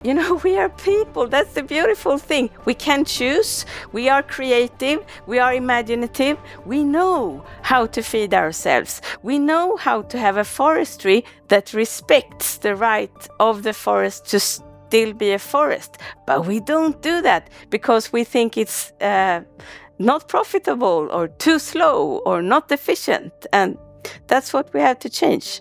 We are people. That's the beautiful thing. We can choose. We are creative. We are imaginative. We know how to feed ourselves. We know how to have a forestry that respects the right of the forest to still be a forest. But we don't do that because we think it's not profitable or too slow or not efficient. And that's what we have to change.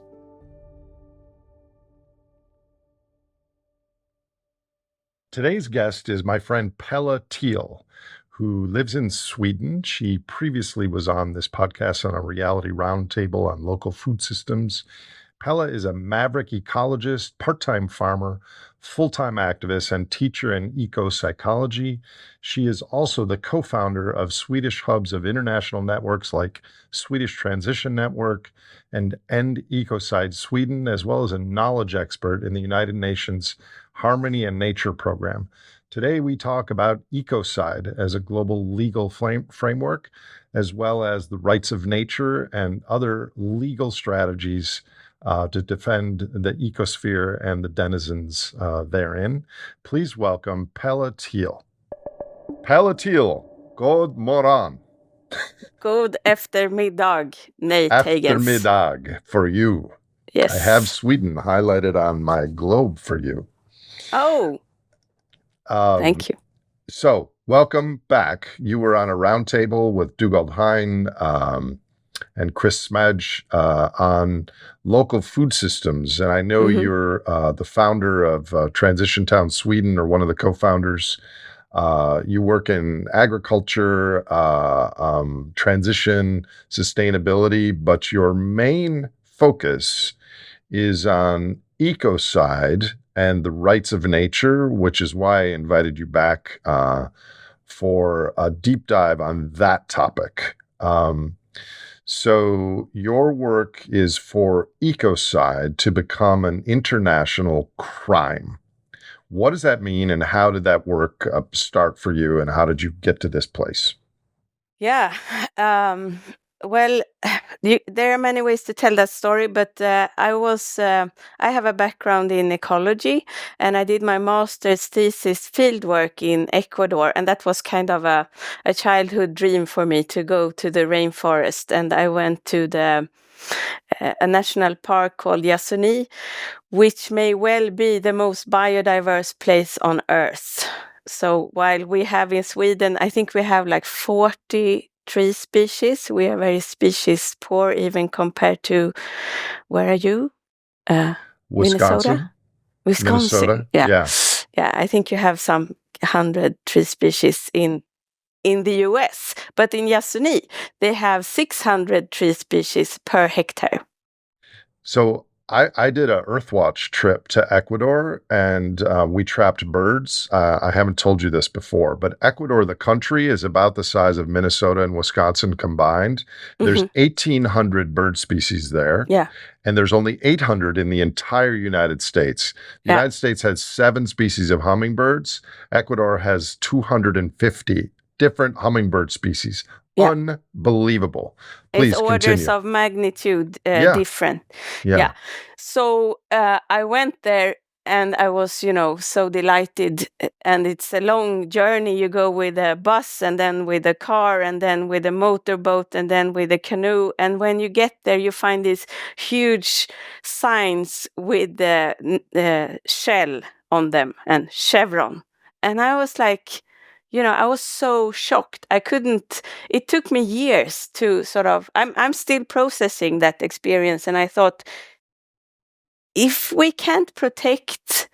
Today's guest is my friend Pella Thiel, who lives in Sweden. She previously was on this podcast on a reality roundtable on local food systems. Pella is a maverick ecologist, part-time farmer, full-time activist, and teacher in eco-psychology. She is also the co-founder of Swedish hubs of international networks like Swedish Transition Network and End Ecocide Sweden, as well as a knowledge expert in the United Nations Harmony and Nature program. Today, we talk about ecocide as a global legal framework, as well as the rights of nature and other legal strategies to defend the ecosphere and the denizens therein. Please welcome Pella Thiel. Pella Thiel, god morgon. God eftermiddag, Eftermiddag for you. Yes. I have Sweden highlighted on my globe for you. Oh, thank you. So, welcome back. You were on a roundtable with Dugald Hein and Chris Smedge on local food systems. And I know you're the founder of Transition Town Sweden, or one of the co-founders. You work in agriculture, transition, sustainability, but your main focus is on ecocide and the rights of nature, which is why I invited you back for a deep dive on that topic. So your work is for ecocide to become an international crime. What does that mean, and how did that work start for you, and how did you get to this place? Yeah. Well, there are many ways to tell that story, but I have a background in ecology, and I did my master's thesis fieldwork in Ecuador, and that was kind of a childhood dream for me to go to the rainforest. And I went to a national park called Yasuni, which may well be the most biodiverse place on Earth. So while we have in Sweden, I think we have like 40 tree species. We are very species poor, even compared to, where are you? Wisconsin? Wisconsin. Yeah. Yeah, I think you have some 100 tree species in the US. But in Yasuni, they have 600 tree species per hectare. So I did a Earthwatch trip to Ecuador, and we trapped birds. I haven't told you this before, but Ecuador, the country, is about the size of Minnesota and Wisconsin combined. There's 1,800 bird species there. Yeah. And there's only 800 in the entire United States. The United States has 7 species of hummingbirds. Ecuador has 250 different hummingbird species. Yeah. Unbelievable. Please it's orders continue. Of magnitude different. Yeah. So I went there, and I was, so delighted. And it's a long journey. You go with a bus, and then with a car, and then with a motorboat, and then with a canoe. And when you get there, you find these huge signs with the shell on them and chevron. And I was like, I was so shocked. It took me years to I'm still processing that experience. And I thought, if we can't protect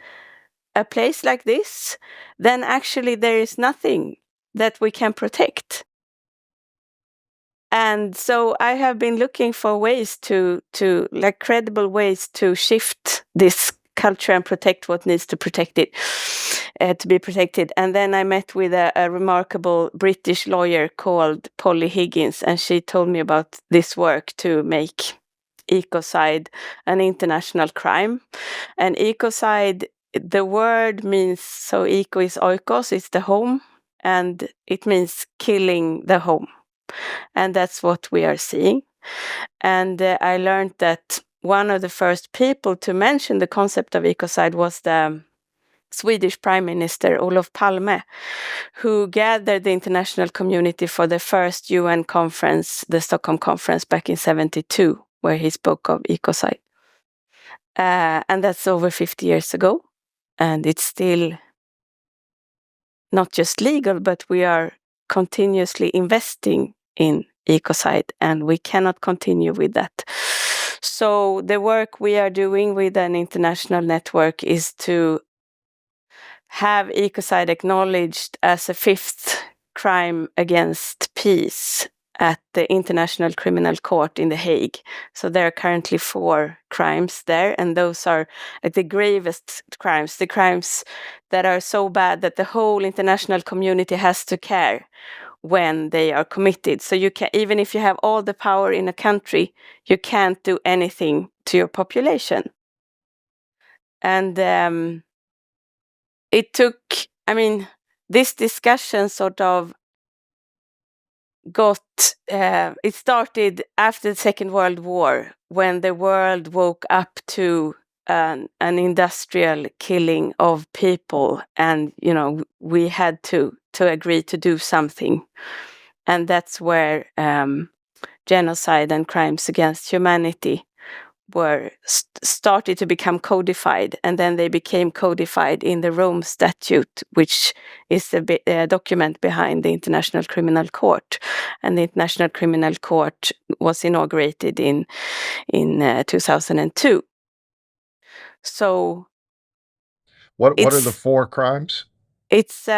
a place like this, then actually there is nothing that we can protect. And so I have been looking for ways to credible ways to shift this culture and protect what needs to protect it. To be protected. And then I met with a remarkable British lawyer called Polly Higgins, and she told me about this work to make ecocide an international crime. And ecocide, the word means, so eco is oikos, it's the home, and it means killing the home. And that's what we are seeing. And I learned that one of the first people to mention the concept of ecocide was the Swedish Prime Minister Olof Palme, who gathered the international community for the first UN conference, the Stockholm Conference back in 1972, where he spoke of ecocide. And that's over 50 years ago. And it's still not just legal, but we are continuously investing in ecocide, and we cannot continue with that. So the work we are doing with an international network is to have ecocide acknowledged as a fifth crime against peace at the International Criminal Court in The Hague. So there are currently 4 crimes there, and those are the gravest crimes, the crimes that are so bad that the whole international community has to care when they are committed. So you can, even if you have all the power in a country, you can't do anything to your population. And it took, this discussion sort of it started after the Second World War, when the world woke up to an industrial killing of people, and we had to agree to do something, and that's where genocide and crimes against humanity were started to become codified, and then they became codified in the Rome Statute, which is a document behind the International Criminal Court. And the International Criminal Court was inaugurated in 2002. So, what are the 4 crimes? It's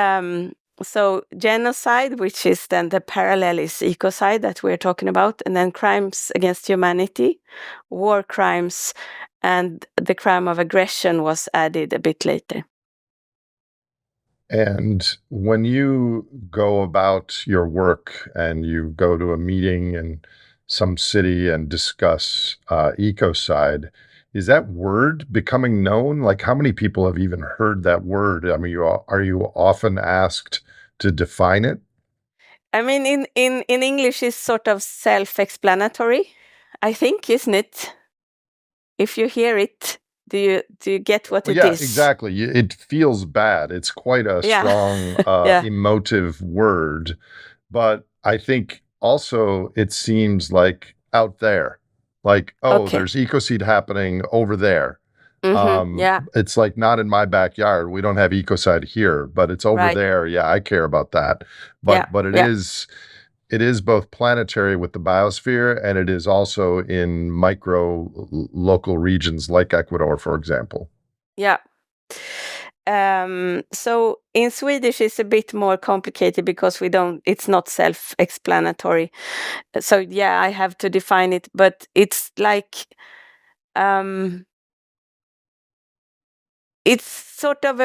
so genocide, which is then the parallel is ecocide that we're talking about, and then crimes against humanity, war crimes, and the crime of aggression was added a bit later. And when you go about your work and you go to a meeting in some city and discuss ecocide, is that word becoming known? Like, how many people have even heard that word? I mean, are you often asked to define it? I mean, in English, it's sort of self-explanatory, I think, isn't it? If you hear it, do you get what it is? Yeah, exactly. It feels bad. It's quite a strong, emotive word. But I think also it seems like out there, like, there's ecocide happening over there. It's like not in my backyard. We don't have ecocide here, but it's over there. Yeah, I care about that. But it is both planetary with the biosphere, and it is also in micro local regions like Ecuador, for example. Yeah. So in Swedish, it's a bit more complicated because it's not self-explanatory. So yeah, I have to define it, but it's like, it's sort of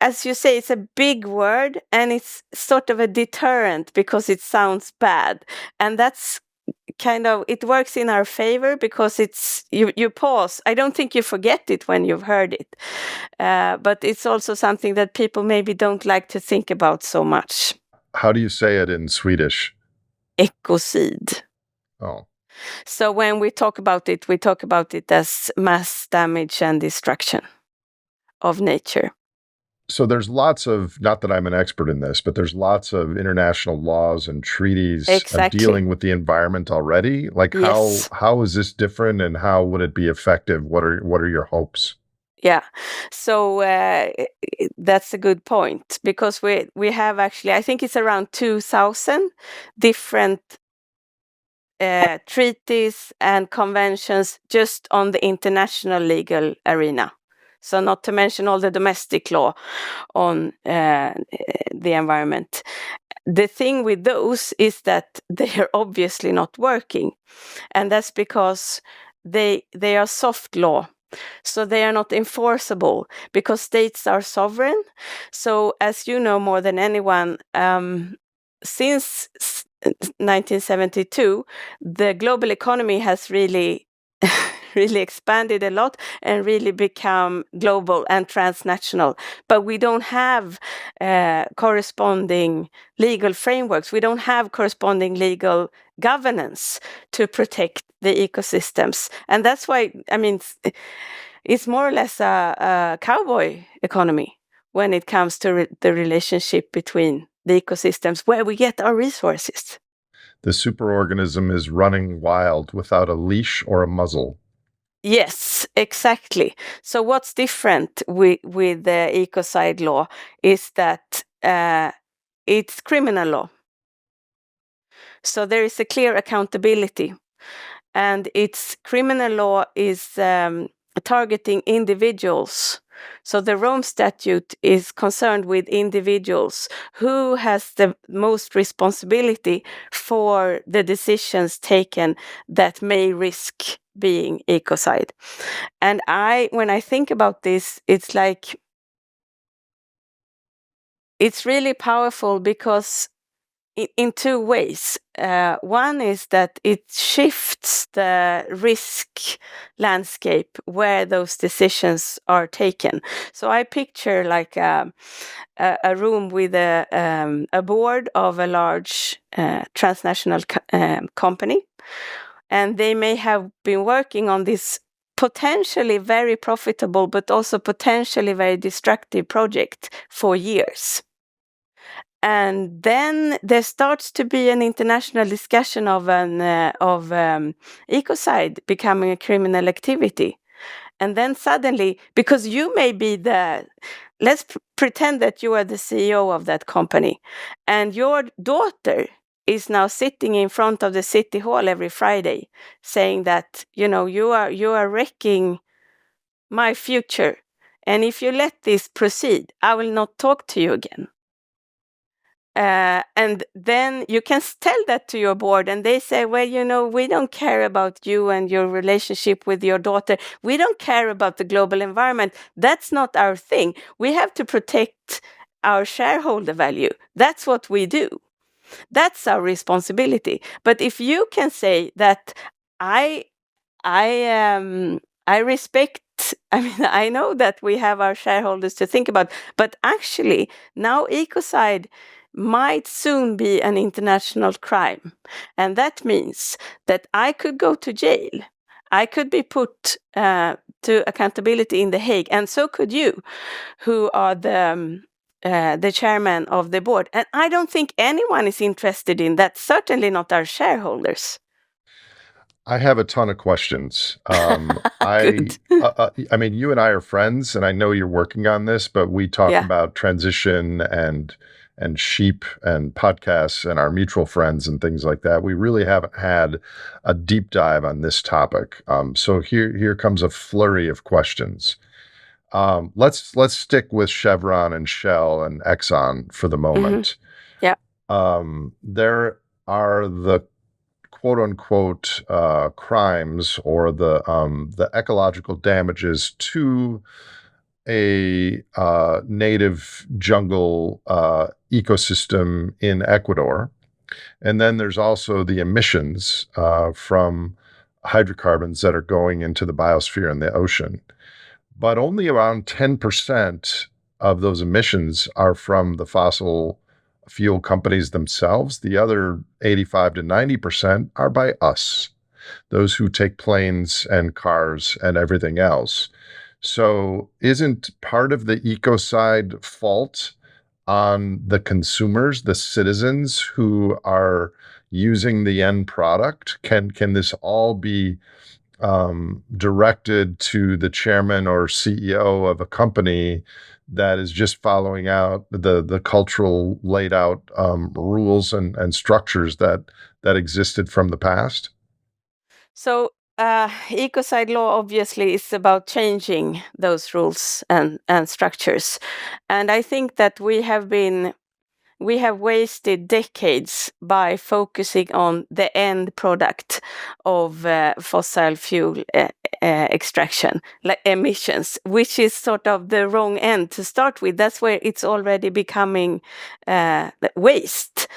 as you say, it's a big word, and it's sort of a deterrent because it sounds bad. And that's kind of, it works in our favor because it's, you pause. I don't think you forget it when you've heard it. But it's also something that people maybe don't like to think about so much. How do you say it in Swedish? Ecocide. Oh. So when we talk about it as mass damage and destruction of nature. So there's lots of, not that I'm an expert in this, but there's lots of international laws and treaties of dealing with the environment already. Like, how is this different, and how would it be effective? What are your hopes? Yeah, so that's a good point, because we have actually, I think it's around 2,000 different treaties and conventions just on the international legal arena. So not to mention all the domestic law on the environment. The thing with those is that they are obviously not working. And that's because they are soft law. So they are not enforceable because states are sovereign. So as you know more than anyone, since 1972, the global economy has really really expanded a lot and really become global and transnational. But we don't have corresponding legal frameworks. We don't have corresponding legal governance to protect the ecosystems. And that's why, I mean, it's more or less a cowboy economy when it comes to the relationship between the ecosystems where we get our resources. The superorganism is running wild without a leash or a muzzle. Yes, exactly. So what's different with the Ecocide law is that it's criminal law. So there is a clear accountability. And its criminal law is targeting individuals. So the Rome Statute is concerned with individuals. Who has the most responsibility for the decisions taken that may risk being ecocide? And when I think about this, it's like, it's really powerful because in two ways. One is that it shifts the risk landscape where those decisions are taken. So I picture like a room with a board of a large transnational company, and they may have been working on this potentially very profitable but also potentially very destructive project for years. And then there starts to be an international discussion of ecocide becoming a criminal activity. And then suddenly, because you may be let's pretend that you are the CEO of that company, and your daughter is now sitting in front of the city hall every Friday saying that, you are wrecking my future. And if you let this proceed, I will not talk to you again. And then you can tell that to your board, and they say, well, we don't care about you and your relationship with your daughter. We don't care about the global environment. That's not our thing. We have to protect our shareholder value. That's what we do. That's our responsibility. But if you can say that I respect, I know that we have our shareholders to think about, but actually now ecocide might soon be an international crime. And that means that I could go to jail. I could be put to accountability in The Hague, and so could you, who are the chairman of the board. And I don't think anyone is interested in that, certainly not our shareholders. I have a ton of questions. Good. I mean, you and I are friends, and I know you're working on this, but we talk about transition and sheep and podcasts and our mutual friends and things like that. We really haven't had a deep dive on this topic. So here comes a flurry of questions. Let's stick with Chevron and Shell and Exxon for the moment. There are the quote unquote crimes or the ecological damages to a native jungle ecosystem in Ecuador. And then there's also the emissions from hydrocarbons that are going into the biosphere and the ocean. But only around 10% of those emissions are from the fossil fuel companies themselves. The other 85 to 90% are by us, those who take planes and cars and everything else. So isn't part of the ecocide fault on the consumers, the citizens who are using the end product? Can this all be directed to the chairman or CEO of a company that is just following out the cultural laid out rules and structures that existed from the past? So ecocide law obviously is about changing those rules and structures. And I think that we have wasted decades by focusing on the end product of fossil fuel extraction, like emissions, which is sort of the wrong end to start with. That's where it's already becoming waste.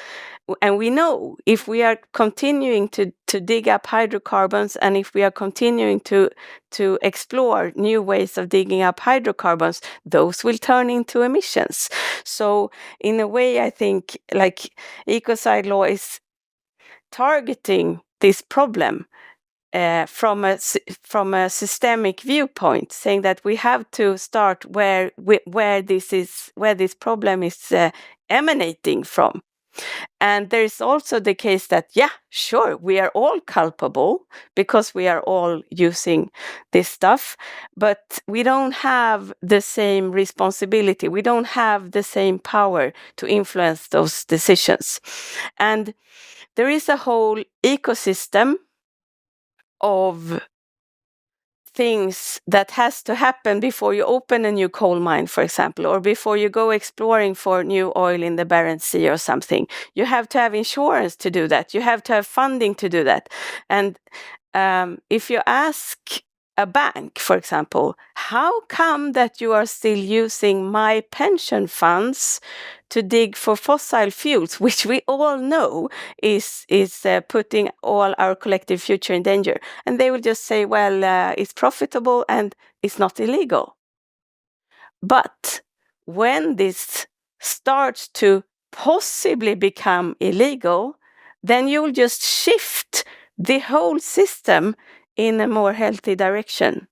And we know if we are continuing to dig up hydrocarbons, and if we are continuing to explore new ways of digging up hydrocarbons, those will turn into emissions. So in a way, I think like ecocide law is targeting this problem from a systemic viewpoint, saying that we have to start where this problem is emanating from. And there is also the case that, yeah, sure, we are all culpable because we are all using this stuff, but we don't have the same responsibility. We don't have the same power to influence those decisions. And there is a whole ecosystem of things that has to happen before you open a new coal mine, for example, or before you go exploring for new oil in the Barents Sea or something. You have to have insurance to do that. You have to have funding to do that. And if you ask a bank, for example, how come that you are still using my pension funds to dig for fossil fuels, which we all know is putting all our collective future in danger? And they will just say, well, it's profitable and it's not illegal. But when this starts to possibly become illegal, then you'll just shift the whole system in a more healthy direction.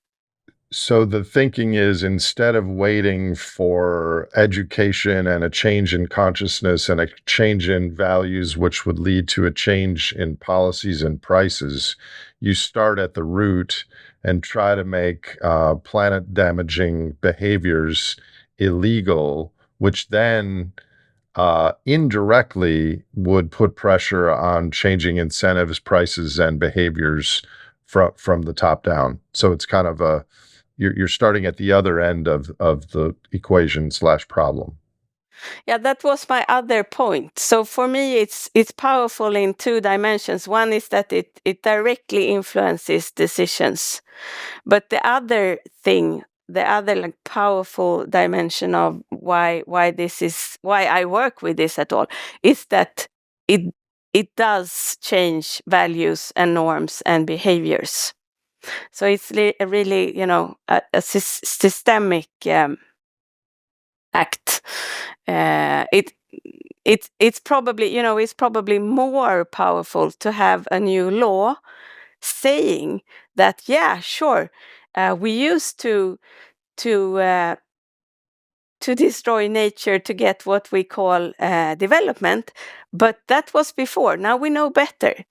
So the thinking is, instead of waiting for education and a change in consciousness and a change in values, which would lead to a change in policies and prices, you start at the root and try to make planet damaging behaviors illegal, which then indirectly would put pressure on changing incentives, prices, and behaviors from the top down. So it's kind of you're starting at the other end of the equation / problem. Yeah, that was my other point. So for me, it's powerful in two dimensions. One is that it directly influences decisions, but the other thing, the other like powerful dimension of why I work with this at all, is that it does change values and norms and behaviors. So it's really, a systemic act. It's probably more powerful to have a new law saying that, yeah, sure, we used to destroy nature to get what we call development, but that was before. Now we know better.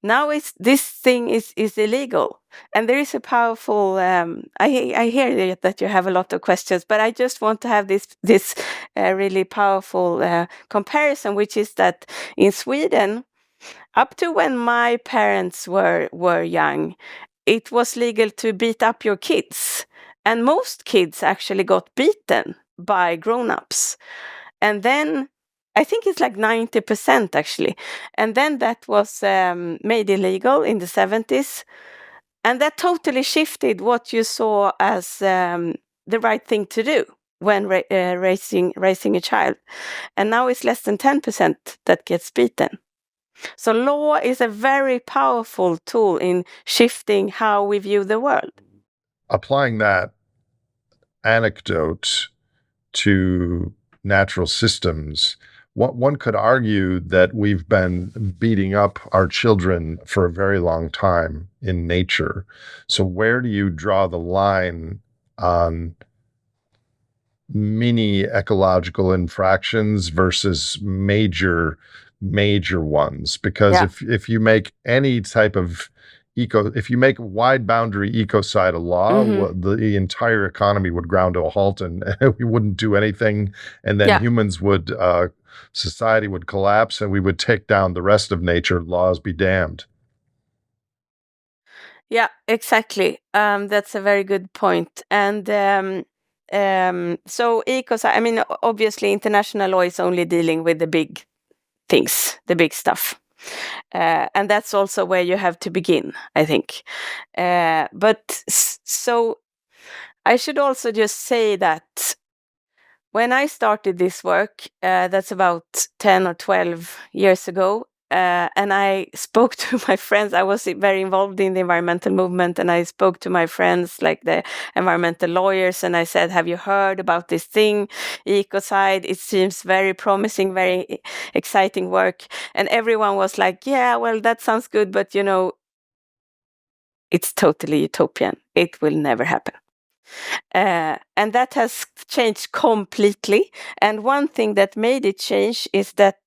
Now this thing is illegal, and there is a powerful. I hear that you have a lot of questions, but I just want to have this really powerful comparison, which is that in Sweden, up to when my parents were young, it was legal to beat up your kids, and most kids actually got beaten by grown-ups, and then I think it's like 90% actually. And then that was made illegal in the 70s. And that totally shifted what you saw as the right thing to do when raising a child. And now it's less than 10% that gets beaten. So law is a very powerful tool in shifting how we view the world. Applying that anecdote to natural systems, one could argue that we've been beating up our children for a very long time in nature. So where do you draw the line on mini ecological infractions versus major ones? Because if you make any type of if you make wide boundary ecocide a law, the entire economy would ground to a halt, and we wouldn't do anything, and then humans would society would collapse, and we would take down the rest of nature. Laws be damned. Yeah, exactly. That's a very good point. And so ecocide, I mean, obviously international law is only dealing with the big things, the big stuff. And that's also where you have to begin, I think. But so I should also just say that when I started this work, that's about 10 or 12 years ago, and I spoke to my friends. I was very involved in the environmental movement, and I spoke to my friends, like the environmental lawyers, and I said, have you heard about this thing, Ecocide? It seems very promising, very exciting work. And everyone was like, yeah, well, that sounds good, but it's totally utopian. It will never happen. And that has changed completely. And one thing that made it change is that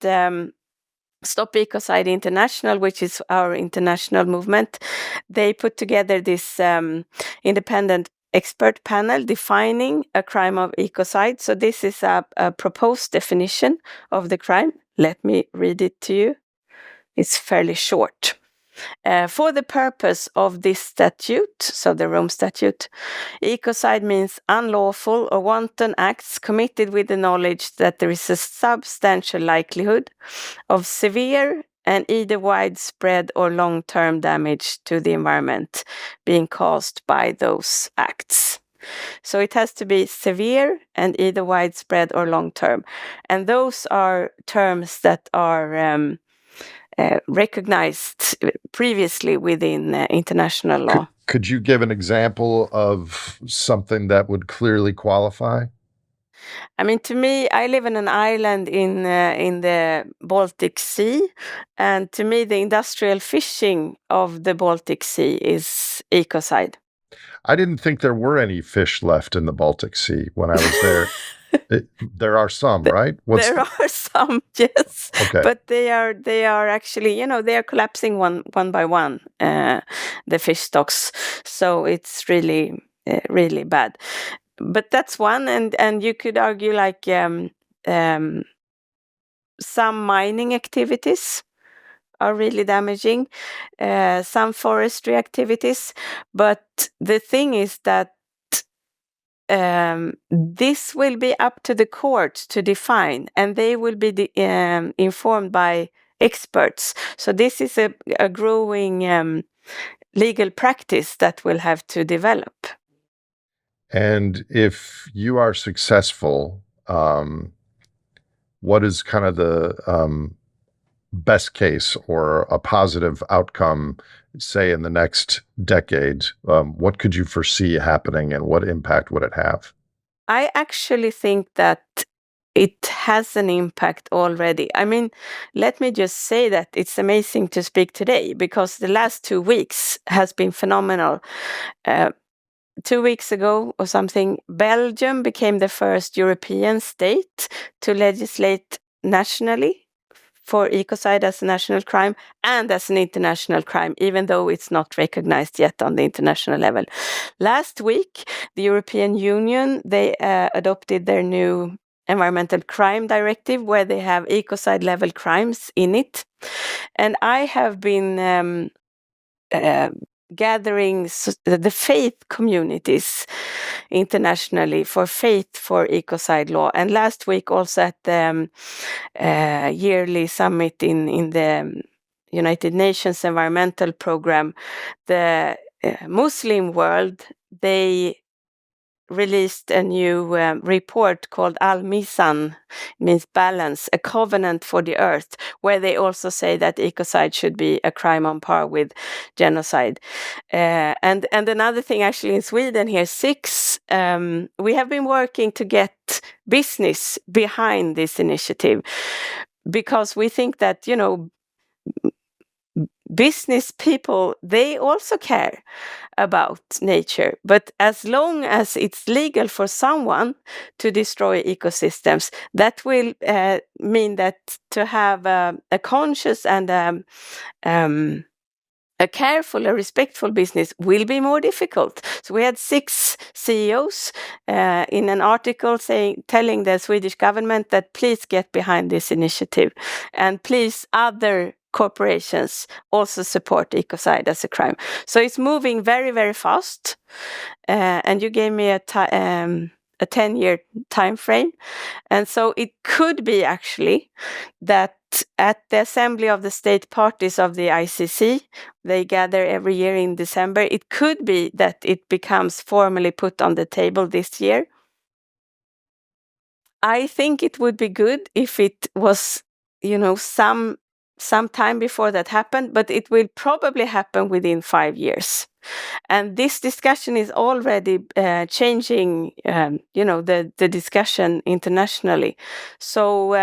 Stop Ecocide International, which is our international movement, they put together this independent expert panel defining a crime of ecocide. So this is a proposed definition of the crime. Let me read it to you. It's fairly short. For the purpose of this statute, so the Rome Statute, ecocide means unlawful or wanton acts committed with the knowledge that there is a substantial likelihood of severe and either widespread or long-term damage to the environment being caused by those acts. So it has to be severe and either widespread or long-term. And those are terms that are recognized previously within international law. Could you give an example of something that would clearly qualify? I mean, to me, I live in an island in the Baltic Sea, and to me, the industrial fishing of the Baltic Sea is ecocide. I didn't think there were any fish left in the Baltic Sea when I was there. There are some, right? There are some, yes. Okay. But they are actually, they are collapsing one by one, the fish stocks. So it's really, really bad. But that's one, and you could argue like some mining activities are really damaging, some forestry activities. But the thing is that this will be up to the court to define, and they will be informed by experts. So this is a growing legal practice that will have to develop. And if you are successful, what is kind of the best case or a positive outcome, say, in the next decade? What could you foresee happening, and what impact would it have? I actually think that it has an impact already. I mean, let me just say that it's amazing to speak today, because the last 2 weeks has been phenomenal. 2 weeks ago or something, Belgium became the first European state to legislate nationally for ecocide as a national crime and as an international crime, even though it's not recognized yet on the international level. Last week, the European Union, they adopted their new environmental crime directive, where they have ecocide level crimes in it. And I have been gathering the faith communities internationally for faith for ecocide law. And last week also at the yearly summit in the United Nations Environmental Program, the Muslim world, they released a new report called Al-Mizan, means balance, a covenant for the earth, where they also say that ecocide should be a crime on par with genocide. And another thing, actually, in Sweden here, we have been working to get business behind this initiative, because we think that, business people, they also care about nature. But as long as it's legal for someone to destroy ecosystems, that will mean that to have a conscious and a careful, a respectful business will be more difficult. So we had 6 CEOs in an article telling the Swedish government that please get behind this initiative, and please, other corporations also support ecocide as a crime. So it's moving very, very fast. And you gave me a 10-year time frame. And so it could be actually that at the Assembly of the State Parties of the ICC, they gather every year in December, it could be that it becomes formally put on the table this year. I think it would be good if it was, some time before that happened, but it will probably happen within 5 years. And this discussion is already changing, the discussion internationally. So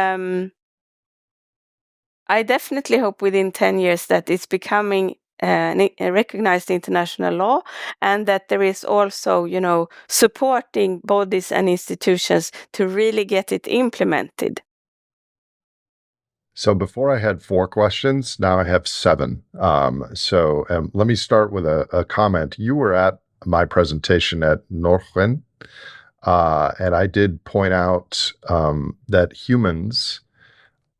I definitely hope within 10 years that it's becoming recognized international law, and that there is also, supporting bodies and institutions to really get it implemented. So before I had 4 questions, now I have 7. Let me start with a comment. You were at my presentation at Norgen, and I did point out that humans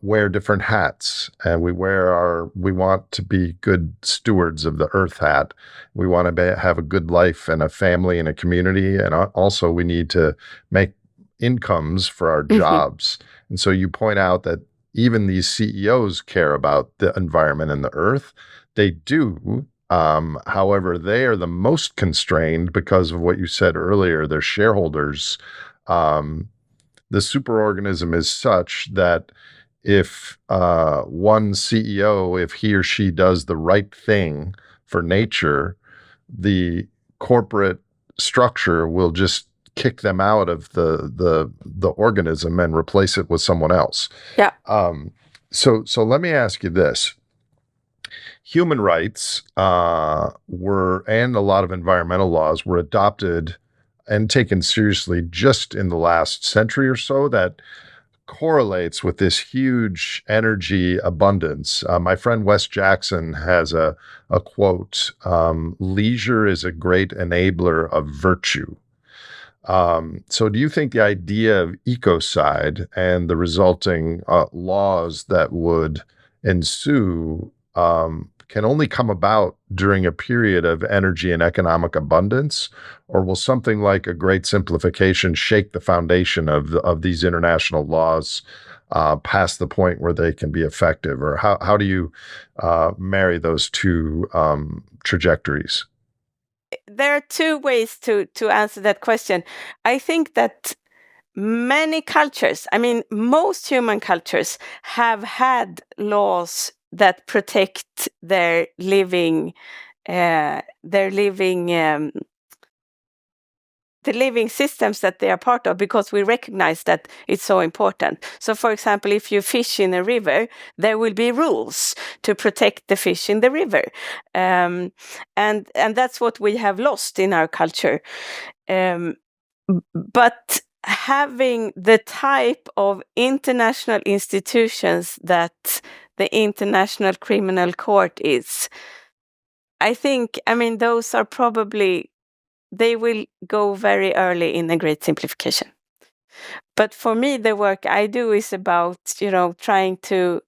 wear different hats, and we want to be good stewards of the earth hat. We want to have a good life and a family and a community, and also we need to make incomes for our jobs. And so you point out that even these CEOs care about the environment and the earth. They do. However, they are the most constrained because of what you said earlier, their shareholders. The superorganism is such that if one CEO, if he or she does the right thing for nature, the corporate structure will just kick them out of the organism and replace it with someone else. Yeah. So let me ask you this. Human rights and a lot of environmental laws were adopted and taken seriously just in the last century or so. That correlates with this huge energy abundance. My friend Wes Jackson has a quote, leisure is a great enabler of virtue. So do you think the idea of ecocide and the resulting laws that would ensue can only come about during a period of energy and economic abundance, or will something like a great simplification shake the foundation of these international laws past the point where they can be effective? Or how do you marry those two trajectories? There are 2 ways to answer that question. I think that many cultures, most human cultures have had laws that protect their living the living systems that they are part of, because we recognize that it's so important. So, for example, if you fish in a river, there will be rules to protect the fish in the river. And that's what we have lost in our culture. But having the type of international institutions that the International Criminal Court is, I think, those are probably, they will go very early in a great simplification. But for me, the work I do is about, trying to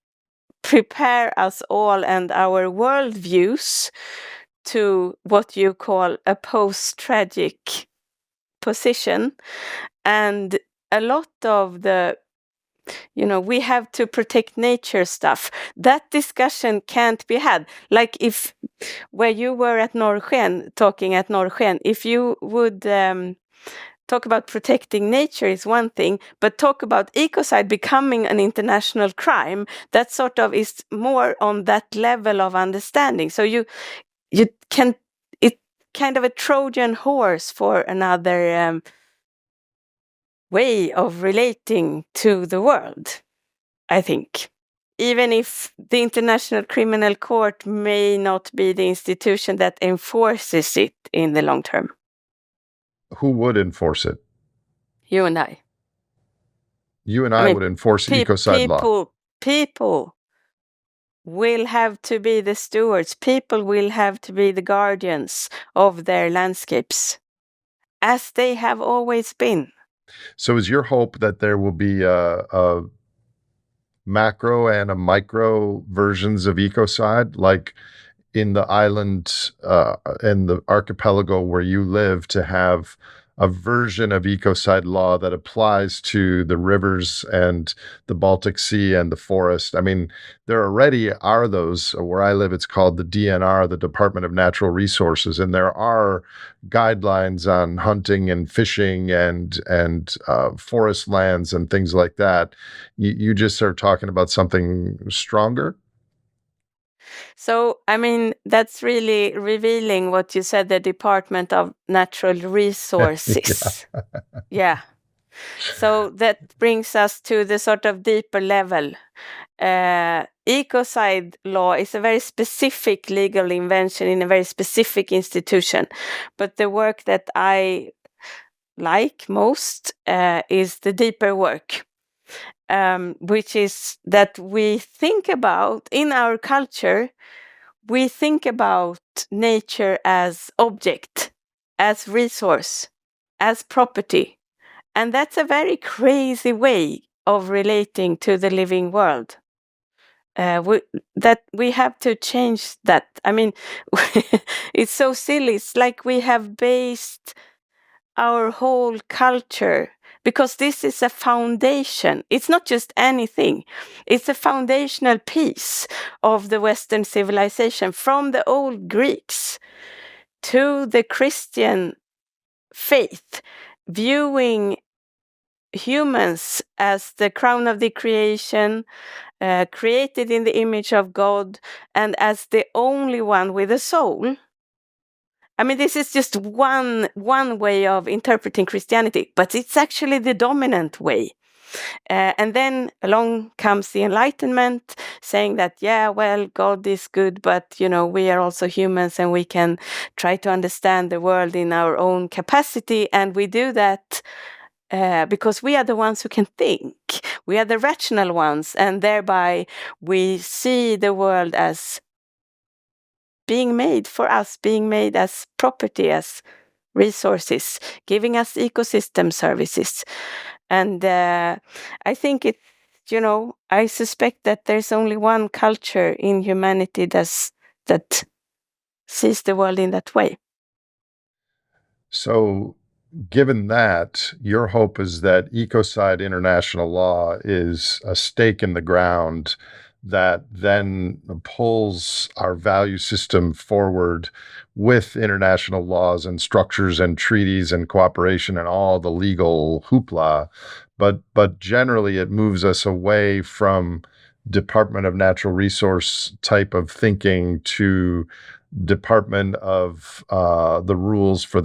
prepare us all and our worldviews to what you call a post-tragic position. And a lot of the, we have to protect nature stuff. That discussion can't be had. Like where you were at talking at Norgen, if you would talk about protecting nature is one thing, but talk about ecocide becoming an international crime, that sort of is more on that level of understanding. So you can, it's kind of a Trojan horse for another way of relating to the world, I think. Even if the International Criminal Court may not be the institution that enforces it in the long term. Who would enforce it? You and I. You and I would enforce ecocide law. People will have to be the stewards. People will have to be the guardians of their landscapes, as they have always been. So is your hope that there will be a macro and a micro versions of ecocide, like in the island and the archipelago where you live, to have a version of ecocide law that applies to the rivers and the Baltic Sea and the forest? There already are those. Where I live, it's called the DNR, the Department of Natural Resources, and there are guidelines on hunting and fishing and forest lands and things like that. You just are talking about something stronger? So, that's really revealing what you said, the Department of Natural Resources. Yeah. So that brings us to the sort of deeper level. Ecocide law is a very specific legal invention in a very specific institution. But the work that I like most is the deeper work, which is that we think about, in our culture, we think about nature as object, as resource, as property. And that's a very crazy way of relating to the living world. We have to change that. I mean, it's so silly. It's like we have based our whole culture, because this is a foundation. It's not just anything. It's a foundational piece of the Western civilization, from the old Greeks to the Christian faith, viewing humans as the crown of the creation, created in the image of God, and as the only one with a soul. I mean, this is just one way of interpreting Christianity, but it's actually the dominant way. And then along comes the Enlightenment, saying that, yeah, well, God is good, but, we are also humans and we can try to understand the world in our own capacity. And we do that because we are the ones who can think. We are the rational ones, and thereby we see the world as being made for us, being made as property, as resources, giving us ecosystem services. And I think I suspect that there's only one culture in humanity that sees the world in that way. So, given that, your hope is that Ecocide international law is a stake in the ground that then pulls our value system forward with international laws and structures and treaties and cooperation and all the legal hoopla. But generally, it moves us away from Department of Natural Resource type of thinking to Department of the rules for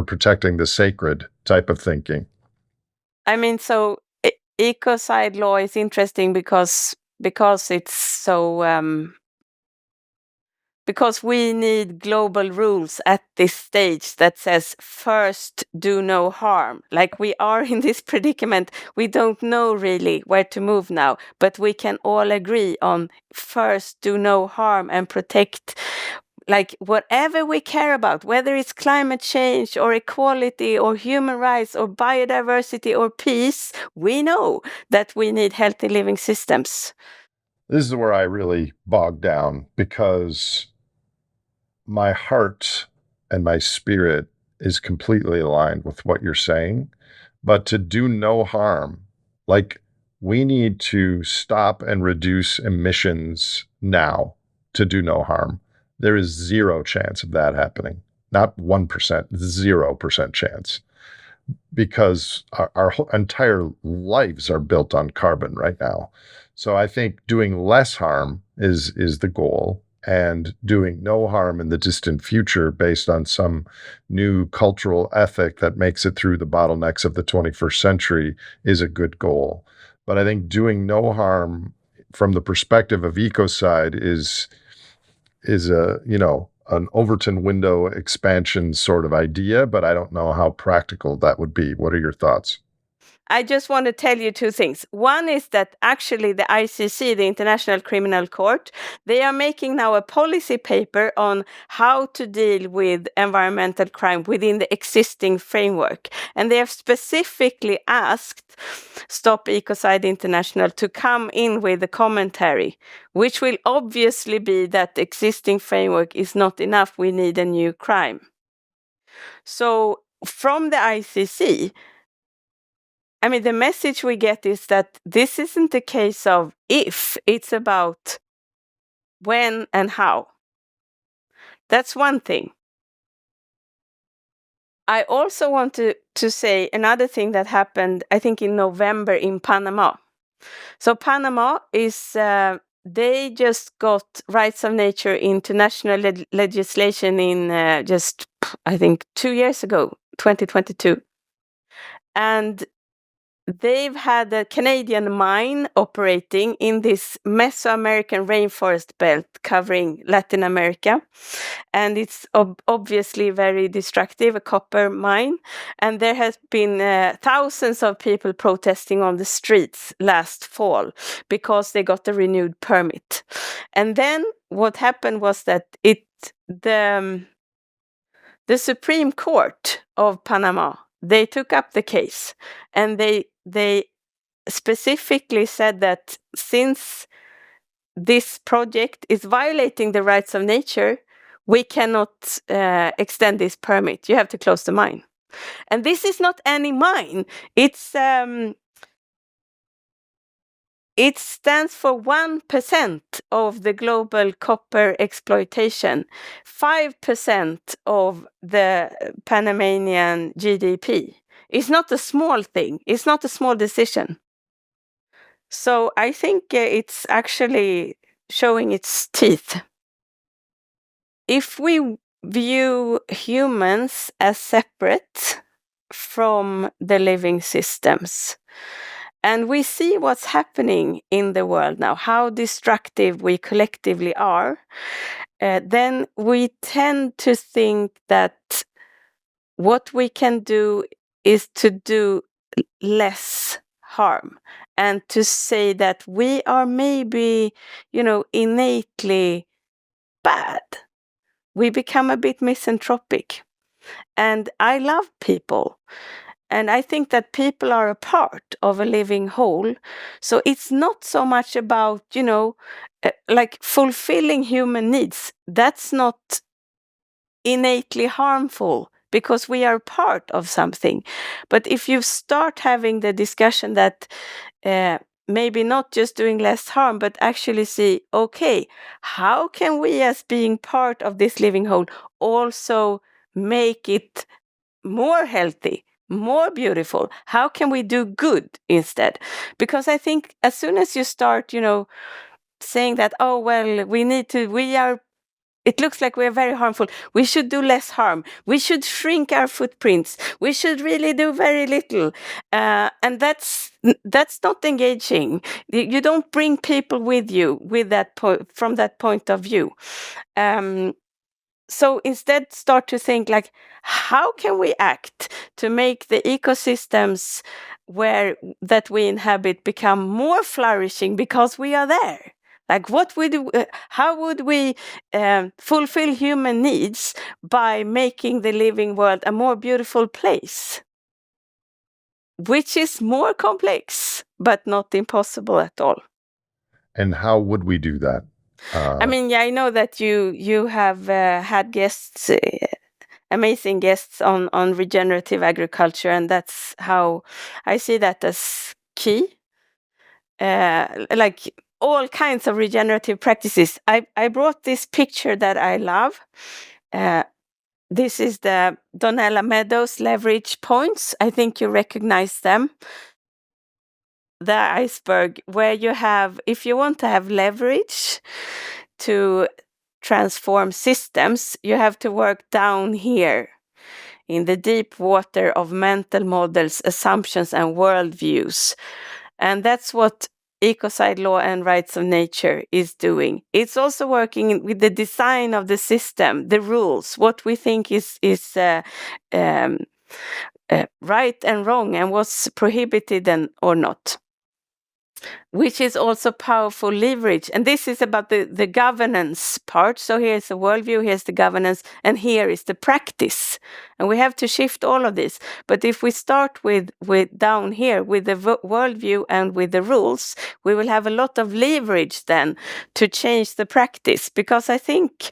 protecting the sacred type of thinking. I mean, so ecocide law is interesting because it's so because we need global rules at this stage that says first do no harm. Like, we are in this predicament, we don't know really where to move now, but we can all agree on first do no harm and protect, like, whatever we care about, whether it's climate change or equality or human rights or biodiversity or peace. We know that we need healthy living systems. This is where I really bog down, because my heart and my spirit is completely aligned with what you're saying. But to do no harm, like, we need to stop and reduce emissions now to do no harm. There is zero chance of that happening. Not 1%, 0% chance. Because our entire lives are built on carbon right now. So I think doing less harm is the goal, and doing no harm in the distant future based on some new cultural ethic that makes it through the bottlenecks of the 21st century is a good goal. But I think doing no harm from the perspective of ecocide is an Overton window expansion sort of idea, but I don't know how practical that would be. What are your thoughts? I just want to tell you two things. One is that actually the ICC, the International Criminal Court, they are making now a policy paper on how to deal with environmental crime within the existing framework. And they have specifically asked Stop Ecocide International to come in with a commentary, which will obviously be that the existing framework is not enough. We need a new crime. So from the ICC, I mean, the message we get is that this isn't a case of if, it's about when and how. That's one thing. I also want to say another thing that happened, I think, in November in Panama. So Panama is, they just got rights of nature into national legislation in just, I think, 2 years ago, 2022. And they've had a Canadian mine operating in this Mesoamerican rainforest belt covering Latin America. And it's obviously very destructive, a copper mine. And there has been thousands of people protesting on the streets last fall because they got a renewed permit. And then what happened was that the Supreme Court of Panama, they took up the case, and they specifically said that since this project is violating the rights of nature, we cannot extend this permit. You have to close the mine. And this is not any mine. It stands for 1% of the global copper exploitation, 5% of the Panamanian GDP. It's not a small thing. It's not a small decision. So I think it's actually showing its teeth. If we view humans as separate from the living systems, and we see what's happening in the world now, how destructive we collectively are, then we tend to think that what we can do is to do less harm, and to say that we are maybe, innately bad. We become a bit misanthropic. And I love people. And I think that people are a part of a living whole. So it's not so much about, like fulfilling human needs. That's not innately harmful, because we are part of something. But if you start having the discussion that maybe not just doing less harm, but actually see, okay, how can we as being part of this living whole also make it more healthy, more beautiful? How can we do good instead? Because I think as soon as you start, saying that, oh, well, it looks like we're very harmful, we should do less harm, we should shrink our footprints, we should really do very little. And that's not engaging. You don't bring people with you from that point of view. So instead start to think like, how can we act to make the ecosystems that we inhabit become more flourishing because we are there? Like how would we fulfill human needs by making the living world a more beautiful place? Which is more complex, but not impossible at all. And how would we do that? I know that you have had guests, amazing guests on regenerative agriculture, and that's how I see that as key. Like all kinds of regenerative practices. I brought this picture that I love. This is the Donella Meadows leverage points. I think you recognize them. The iceberg, where you have, if you want to have leverage to transform systems, you have to work down here in the deep water of mental models, assumptions, and worldviews. And that's what Ecocide law and rights of nature is doing. It's also working with the design of the system, the rules, what we think is right and wrong, and what's prohibited or not, which is also powerful leverage. And this is about the governance part. So here's the worldview, here's the governance, and here is the practice. And we have to shift all of this. But if we start with down here, with the worldview and with the rules, we will have a lot of leverage then to change the practice. Because I think,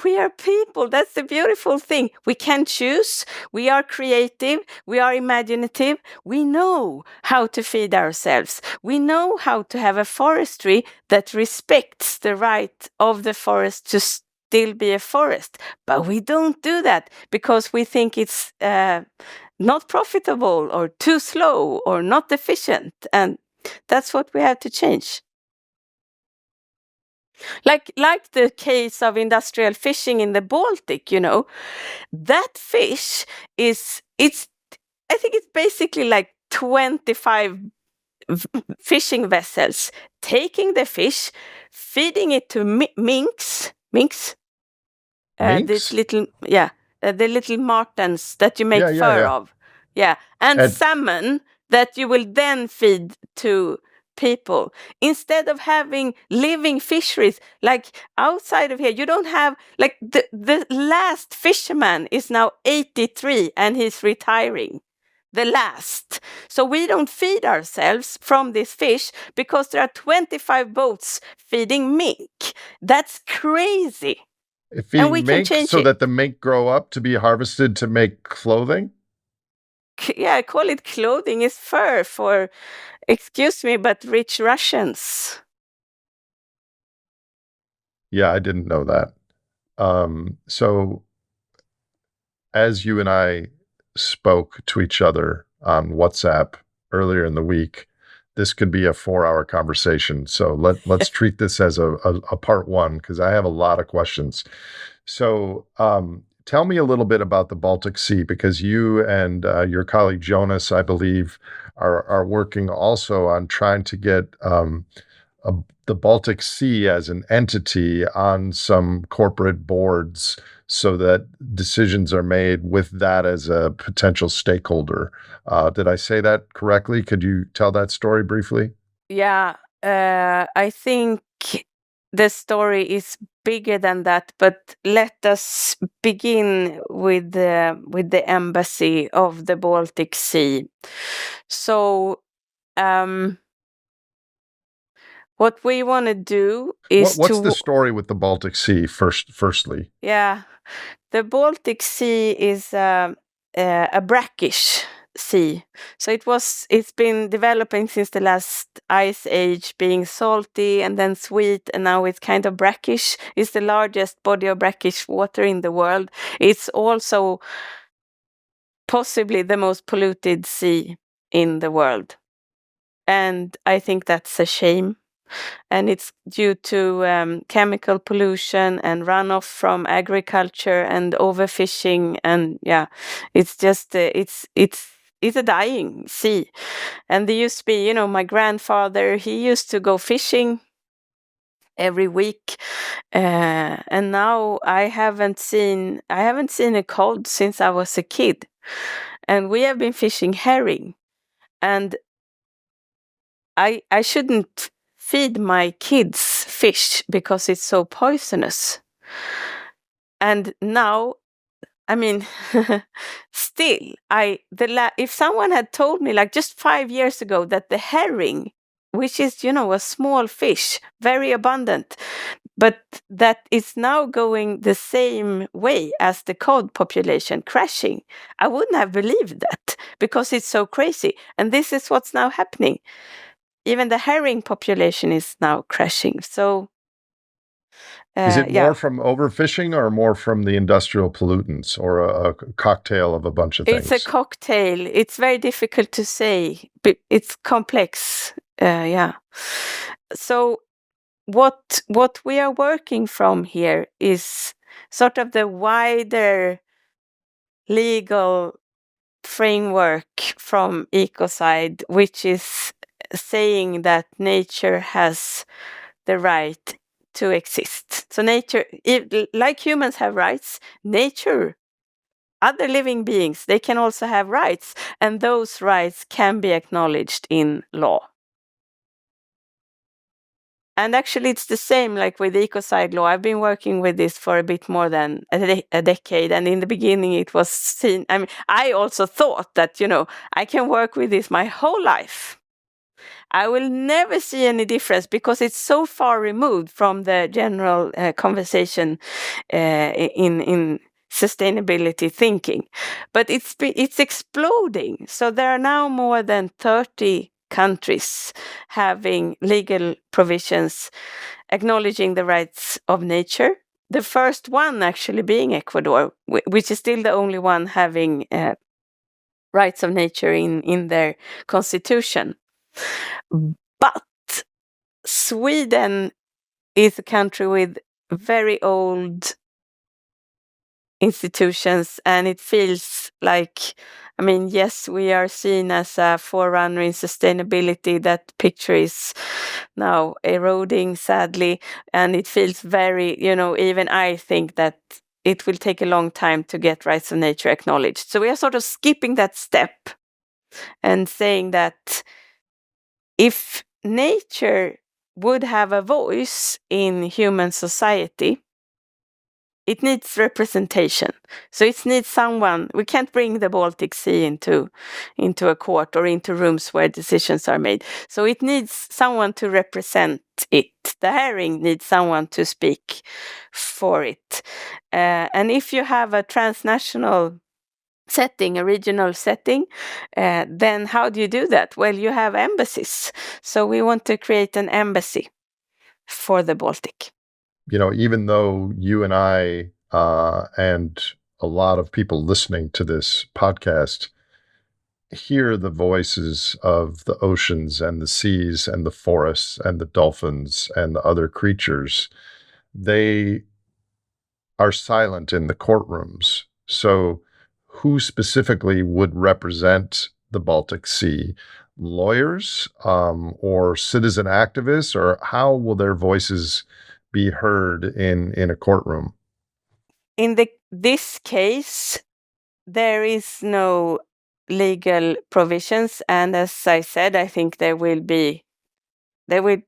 we are people. That's the beautiful thing. We can choose. We are creative. We are imaginative. We know how to feed ourselves. We know how to have a forestry that respects the right of the forest to still be a forest. But we don't do that because we think it's not profitable or too slow or not efficient. And that's what we have to change. Like the case of industrial fishing in the Baltic, that fish it's I think it's basically like 25 fishing vessels taking the fish, feeding it to minks. This little, the little martens that you make fur of. Yeah. And salmon that you will then feed to people. Instead of having living fisheries, like outside of here, you don't have, like the last fisherman is now 83 and he's retiring. The last. So we don't feed ourselves from this fish because there are 25 boats feeding mink. That's crazy. Feeding mink so that the mink grow up to be harvested to make clothing? Yeah, I call it clothing. It's fur for, excuse me, but rich Russians. Yeah, I didn't know that. So as you and I spoke to each other on WhatsApp earlier in the week, this could be a 4-hour conversation. So let's treat this as a part one, because I have a lot of questions. So tell me a little bit about the Baltic Sea, because you and your colleague Jonas, I believe, are working also on trying to get the Baltic Sea as an entity on some corporate boards so that decisions are made with that as a potential stakeholder. Did I say that correctly? Could you tell that story briefly? Yeah, I think the story is bigger than that, but let us begin with the embassy of the Baltic Sea. So, what we want to do is what's the story with the Baltic Sea firstly? Yeah, the Baltic Sea is a brackish sea. So it's been developing since the last ice age, being salty and then sweet, and now it's kind of brackish. It's the largest body of brackish water in the world. It's also possibly the most polluted sea in the world. And I think that's a shame. And it's due to chemical pollution and runoff from agriculture and overfishing, and it's just it's a dying sea. And there used to be, my grandfather, he used to go fishing every week, and now I haven't seen a cod since I was a kid, and we have been fishing herring, and I shouldn't feed my kids fish because it's so poisonous. And now, I mean, still, if someone had told me, like just 5 years ago, that the herring, which is, a small fish, very abundant, but that is now going the same way as the cod population, crashing, I wouldn't have believed that, because it's so crazy. And this is what's now happening. Even the herring population is now crashing. So, is it more from overfishing or more from the industrial pollutants, or a cocktail of a bunch of things? It's a cocktail. It's very difficult to say, but it's complex. So what we are working from here is sort of the wider legal framework from Ecocide, which is saying that nature has the right to exist. So nature, like humans have rights, nature, other living beings, they can also have rights, and those rights can be acknowledged in law. And actually, it's the same like with ecocide law. I've been working with this for a bit more than a decade. And in the beginning, it was seen. I mean, I also thought that, I can work with this my whole life. I will never see any difference because it's so far removed from the general conversation in sustainability thinking. But it's exploding. So there are now more than 30 countries having legal provisions acknowledging the rights of nature. The first one actually being Ecuador, which is still the only one having rights of nature in their constitution. But Sweden is a country with very old institutions, and it feels like, I mean, yes, we are seen as a forerunner in sustainability. That picture is now eroding, sadly, and it feels very, even I think that it will take a long time to get rights of nature acknowledged. So we are sort of skipping that step and saying that if nature would have a voice in human society, it needs representation. So it needs someone. We can't bring the Baltic Sea into a court or into rooms where decisions are made. So it needs someone to represent it. The herring needs someone to speak for it. And if you have a transnational setting, a regional setting, then how do you do that? Well, you have embassies. So we want to create an embassy for the Baltic. Even though you and I and a lot of people listening to this podcast hear the voices of the oceans and the seas and the forests and the dolphins and the other creatures, they are silent in the courtrooms. So who specifically would represent the Baltic Sea? Lawyers or citizen activists, or how will their voices be heard in a courtroom? In this case, there is no legal provisions, and as I said, I think there will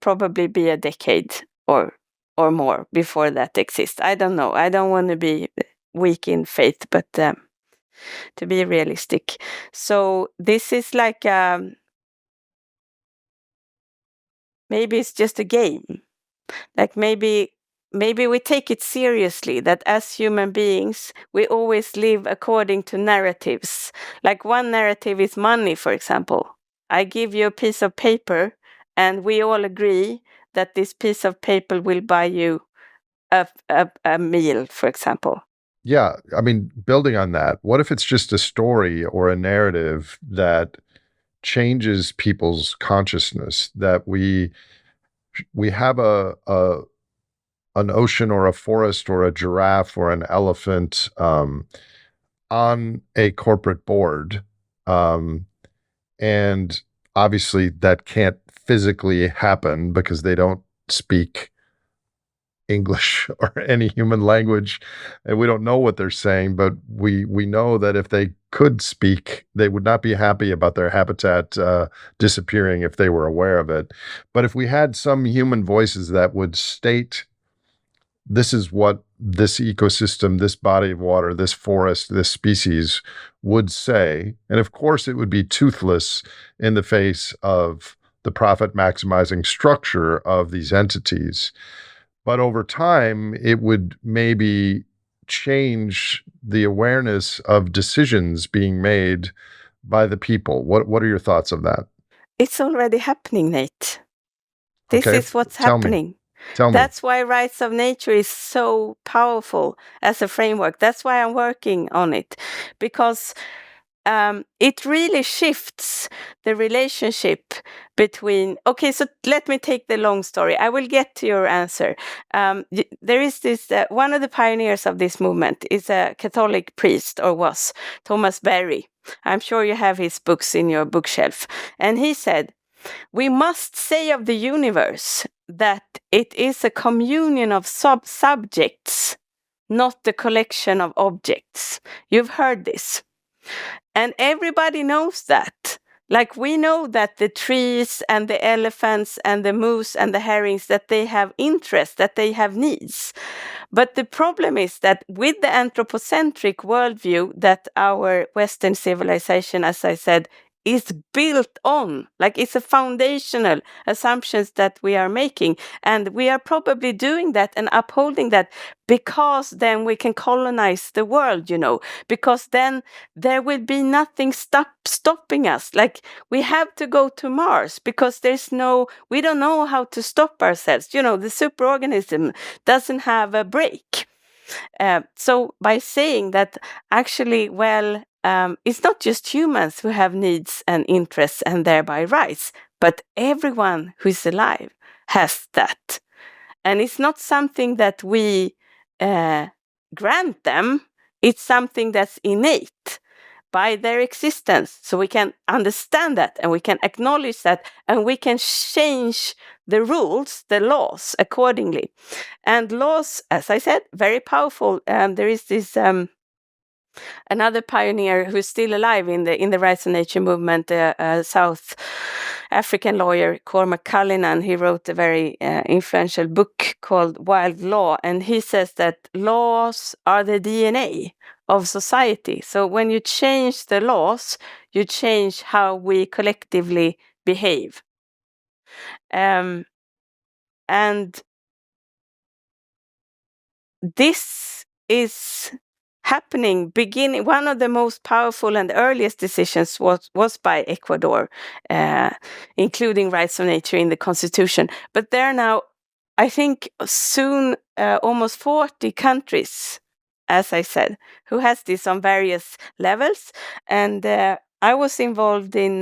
probably be a decade or more before that exists. I don't know. I don't want to be weak in faith, but to be realistic. So this is like maybe it's just a game. Like maybe we take it seriously that as human beings, we always live according to narratives. Like one narrative is money, for example. I give you a piece of paper and we all agree that this piece of paper will buy you a meal, for example. Yeah. I mean, building on that, what if it's just a story or a narrative that changes people's consciousness, that we have an ocean or a forest or a giraffe or an elephant on a corporate board. And obviously that can't physically happen because they don't speak English or any human language, and we don't know what they're saying, but we know that if they could speak, they would not be happy about their habitat disappearing if they were aware of it. But if we had some human voices that would state, this is what this ecosystem, this body of water, this forest, this species would say, and of course it would be toothless in the face of the profit maximizing structure of these entities. But over time, it would maybe change the awareness of decisions being made by the people. What are your thoughts of that? It's already happening, Nate. This is what's happening. Tell me. That's why rights of nature is so powerful as a framework. That's why I'm working on it, because it really shifts the relationship between. Okay, so let me take the long story. I will get to your answer. There is this one of the pioneers of this movement is a Catholic priest, or was Thomas Berry. I'm sure you have his books in your bookshelf, and he said, "We must say of the universe that it is a communion of subjects, not the collection of objects." You've heard this. And everybody knows that. Like we know that the trees and the elephants and the moose and the herrings, that they have interests, that they have needs. But the problem is that with the anthropocentric worldview that our Western civilization, as I said, is built on, like it's a foundational assumptions that we are making, and we are probably doing that and upholding that because then we can colonize the world, because then there will be nothing stopping us. Like we have to go to Mars because we don't know how to stop ourselves. The superorganism doesn't have a break. So by saying that, actually, it's not just humans who have needs and interests and thereby rights, but everyone who is alive has that. And it's not something that we grant them, it's something that's innate. by their existence. So we can understand that, and we can acknowledge that, and we can change the rules, the laws accordingly. And laws, as I said, very powerful. There is this another pioneer who's still alive in the rights of nature movement, a South African lawyer, Cormac Cullinan. He wrote a very influential book called Wild Law, and he says that laws are the DNA of society. So when you change the laws, you change how we collectively behave. And this is happening beginning. One of the most powerful and earliest decisions was by Ecuador, including rights of nature in the constitution. But there are now, I think, soon almost 40 countries, as I said, who has this on various levels. And I was involved in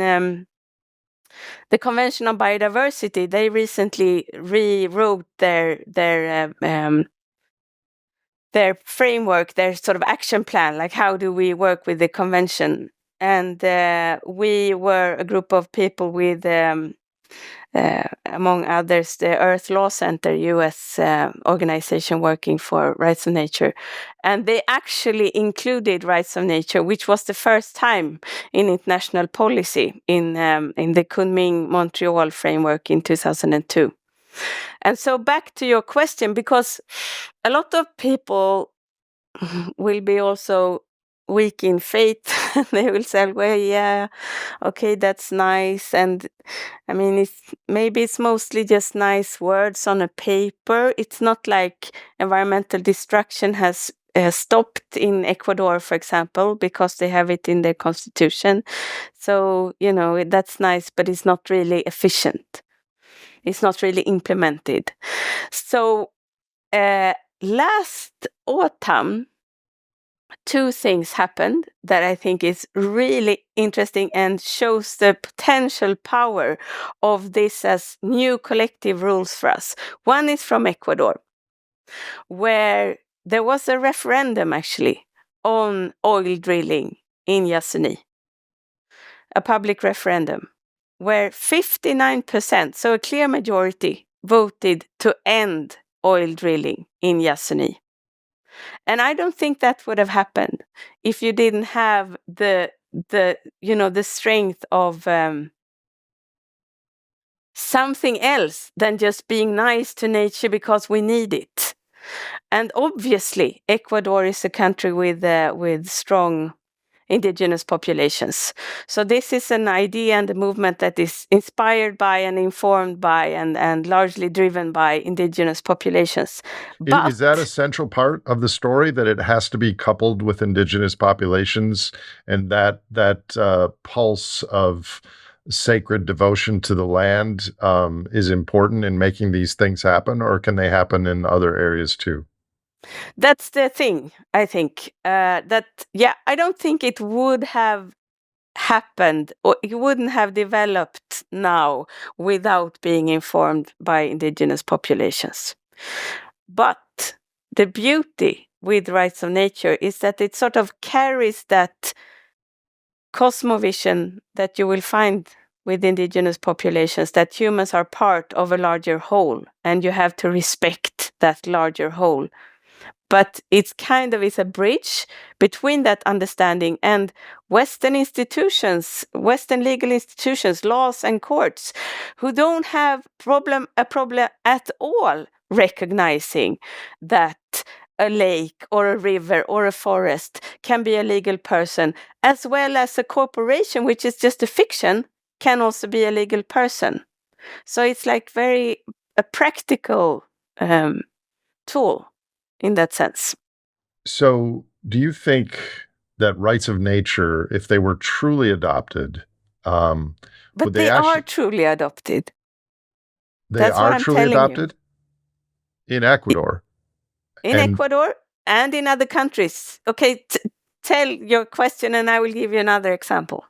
the Convention on Biodiversity. They recently rewrote their framework, their sort of action plan, like how do we work with the convention. And we were a group of people with, among others, the Earth Law Center, US organization working for rights of nature. And they actually included rights of nature, which was the first time in international policy in the Kunming-Montreal framework in 2002. And so back to your question, because a lot of people will be also weak in faith. They will say, well, yeah, okay, that's nice. And I mean, maybe it's mostly just nice words on a paper. It's not like environmental destruction has stopped in Ecuador, for example, because they have it in their constitution. So, that's nice, but it's not really efficient. It's not really implemented. So last autumn, two things happened that I think is really interesting and shows the potential power of this as new collective rules for us. One is from Ecuador, where there was a referendum actually on oil drilling in Yasuní, a public referendum, where 59%, so a clear majority, voted to end oil drilling in Yasuní. And I don't think that would have happened if you didn't have the strength of something else than just being nice to nature because we need it. And obviously, Ecuador is a country with strong indigenous populations. So this is an idea and a movement that is inspired by and informed by and largely driven by indigenous populations. But is that a central part of the story, that it has to be coupled with indigenous populations, and that pulse of sacred devotion to the land is important in making these things happen, or can they happen in other areas too? That's the thing, I think. I don't think it would have happened, or it wouldn't have developed now without being informed by indigenous populations. But the beauty with rights of nature is that it sort of carries that cosmovision that you will find with indigenous populations, that humans are part of a larger whole, and you have to respect that larger whole. But it's kind of is a bridge between that understanding and Western institutions, Western legal institutions, laws and courts, who don't have a problem at all recognizing that a lake or a river or a forest can be a legal person, as well as a corporation, which is just a fiction, can also be a legal person. So it's like very a practical tool in that sense. So do you think that rights of nature, if they were truly adopted, but they are truly adopted. That's are truly adopted in Ecuador. In Ecuador and in other countries. Okay, tell your question and I will give you another example.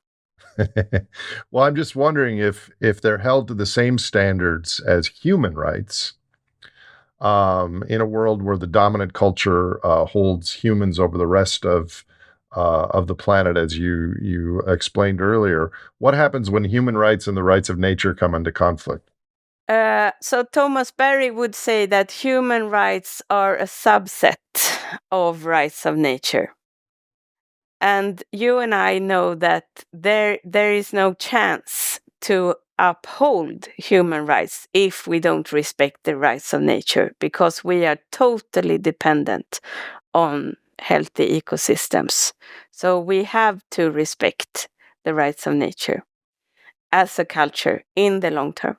Well, I'm just wondering if they're held to the same standards as human rights, in a world where the dominant culture holds humans over the rest of of the planet, as you explained earlier. What happens when human rights and the rights of nature come into conflict? So Thomas Berry would say that human rights are a subset of rights of nature. And you and I know that there is no chance to uphold human rights if we don't respect the rights of nature, because we are totally dependent on healthy ecosystems. So we have to respect the rights of nature as a culture in the long term.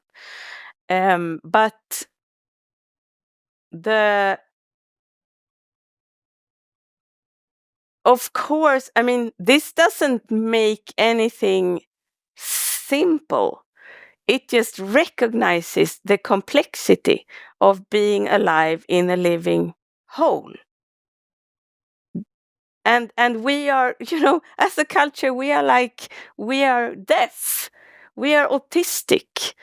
But of course, I mean, this doesn't make anything simple. It just recognizes the complexity of being alive in a living whole. And we are, as a culture, we are deaf. We are autistic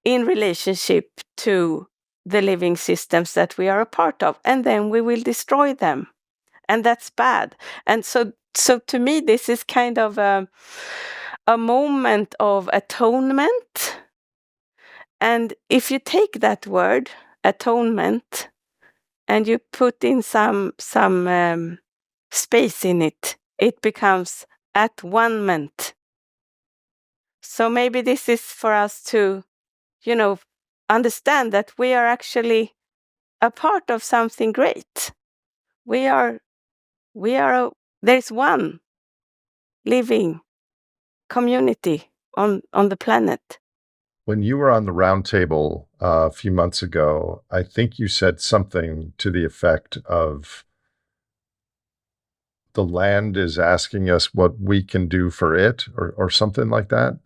in relationship to the living systems that we are a part of, and then we will destroy them. And that's bad. And so to me, this is kind of a moment of atonement. And if you take that word, atonement, and you put in some space in it, it becomes at-one-ment. So maybe this is for us to, understand that we are actually a part of something great. There's one living community on the planet. When you were on the roundtable a few months ago, I think you said something to the effect of the land is asking us what we can do for it, or something like that.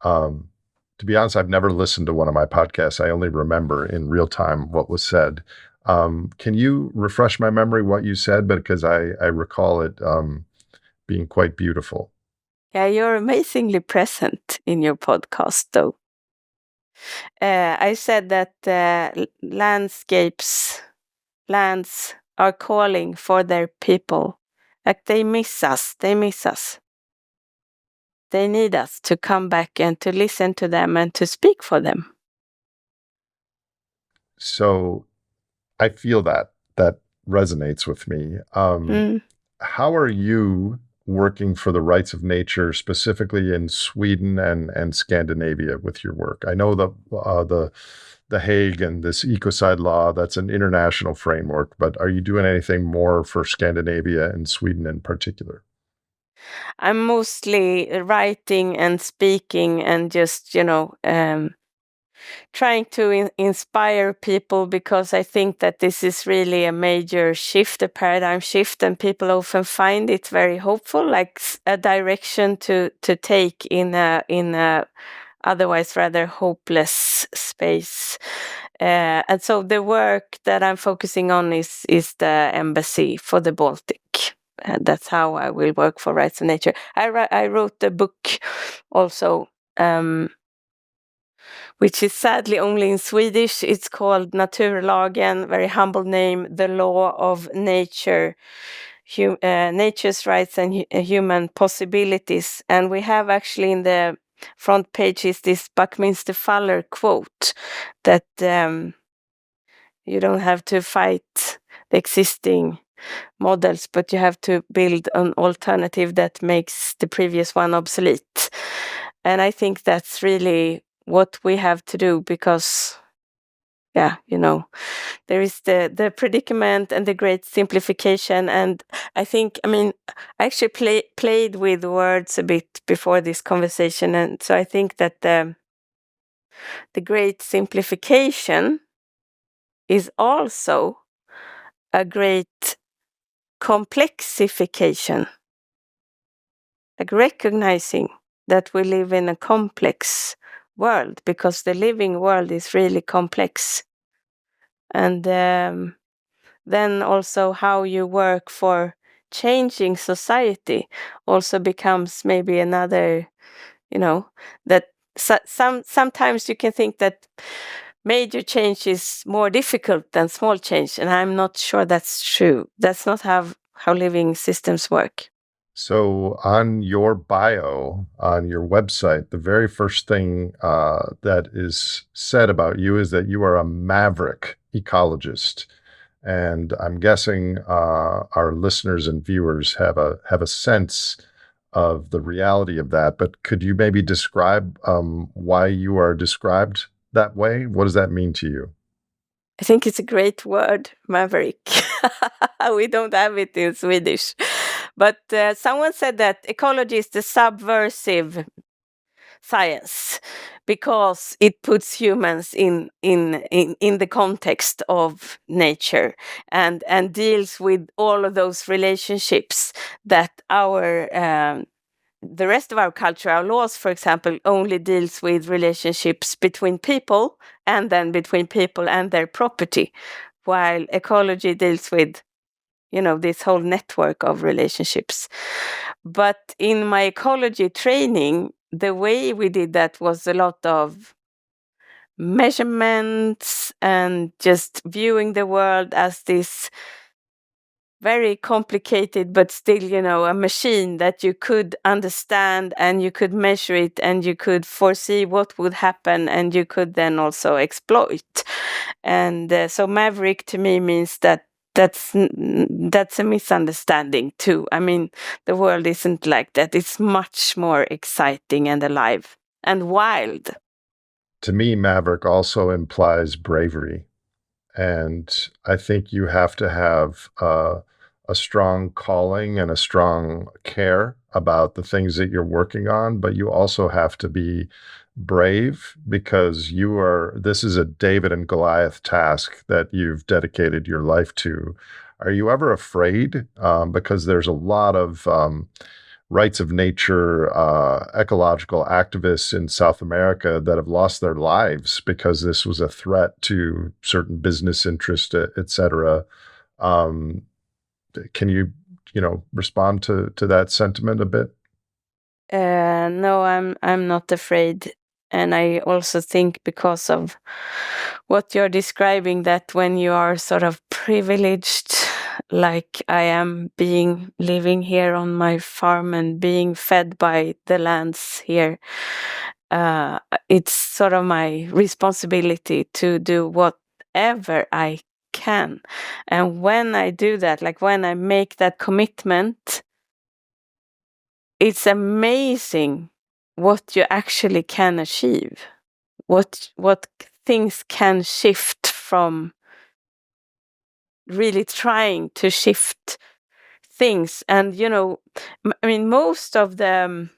To be honest, I've never listened to one of my podcasts. I only remember in real time what was said. Can you refresh my memory what you said? Because I recall it being quite beautiful. Yeah, you're amazingly present in your podcast, though. I said that lands are calling for their people. Like they miss us. They need us to come back and to listen to them and to speak for them. So I feel that resonates with me. How are you working for the rights of nature, specifically in Sweden and Scandinavia with your work? I know the Hague and this Ecocide law, that's an international framework, but are you doing anything more for Scandinavia and Sweden in particular? I'm mostly writing and speaking and just, trying to inspire people, because I think that this is really a major shift, a paradigm shift, and people often find it very hopeful, like a direction to take in a otherwise rather hopeless space. And so the work that I'm focusing on is the embassy for the Baltic. That's how I will work for Rights of Nature. I wrote a book also, which is sadly only in Swedish. It's called Naturlagen, very humble name, The Law of Nature, Nature's Rights and Human Possibilities. And we have actually in the front page is this Buckminster Fuller quote that you don't have to fight the existing models, but you have to build an alternative that makes the previous one obsolete. And I think that's really what we have to do, because there is the predicament and the great simplification. And I think, I actually played with words a bit before this conversation, and so I think that the great simplification is also a great complexification, like recognizing that we live in a complex world, because the living world is really complex. And then also how you work for changing society also becomes maybe another, that sometimes you can think that major change is more difficult than small change, and I'm not sure that's true. That's not how living systems work. So on your bio, on your website, the very first thing that is said about you is that you are a maverick ecologist. And I'm guessing our listeners and viewers have a sense of the reality of that. But could you maybe describe why you are described that way? What does that mean to you? I think it's a great word, maverick. We don't have it in Swedish. But someone said that ecology is the subversive science because it puts humans in the context of nature and deals with all of those relationships that our the rest of our culture, our laws, for example, only deals with relationships between people and then between people and their property, while ecology deals with, this whole network of relationships. But in my ecology training, the way we did that was a lot of measurements and just viewing the world as this very complicated, but still, a machine that you could understand and you could measure it and you could foresee what would happen and you could then also exploit. And so maverick to me means that's a misunderstanding too. I mean, the world isn't like that. It's much more exciting and alive and wild. To me, maverick also implies bravery. And I think you have to have a strong calling and a strong care about the things that you're working on, but you also have to be brave because this is a David and Goliath task that you've dedicated your life to. Are you ever afraid? Because there's a lot of rights of nature, ecological activists in South America that have lost their lives because this was a threat to certain business interests, et cetera. Can you, respond to that sentiment a bit? No, I'm not afraid. And I also think because of what you're describing, that when you are sort of privileged, like I am living here on my farm and being fed by the lands here, it's sort of my responsibility to do whatever I can. And when I do that, like when I make that commitment, it's amazing what you actually can achieve, what things can shift from really trying to shift things. And I mean, most of the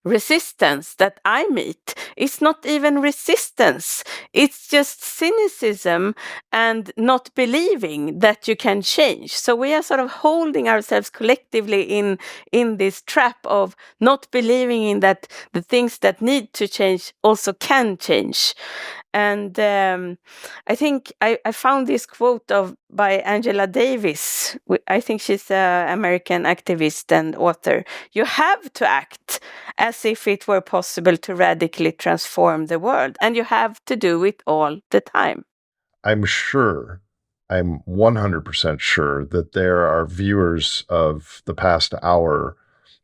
resistance that I meet is not even resistance. It's just cynicism and not believing that you can change. So we are sort of holding ourselves collectively in this trap of not believing in that the things that need to change also can change. And I think I found this quote by Angela Davis. I think she's an American activist and author. You have to act as if it were possible to radically transform the world, and you have to do it all the time. I'm 100% sure that there are viewers of the past hour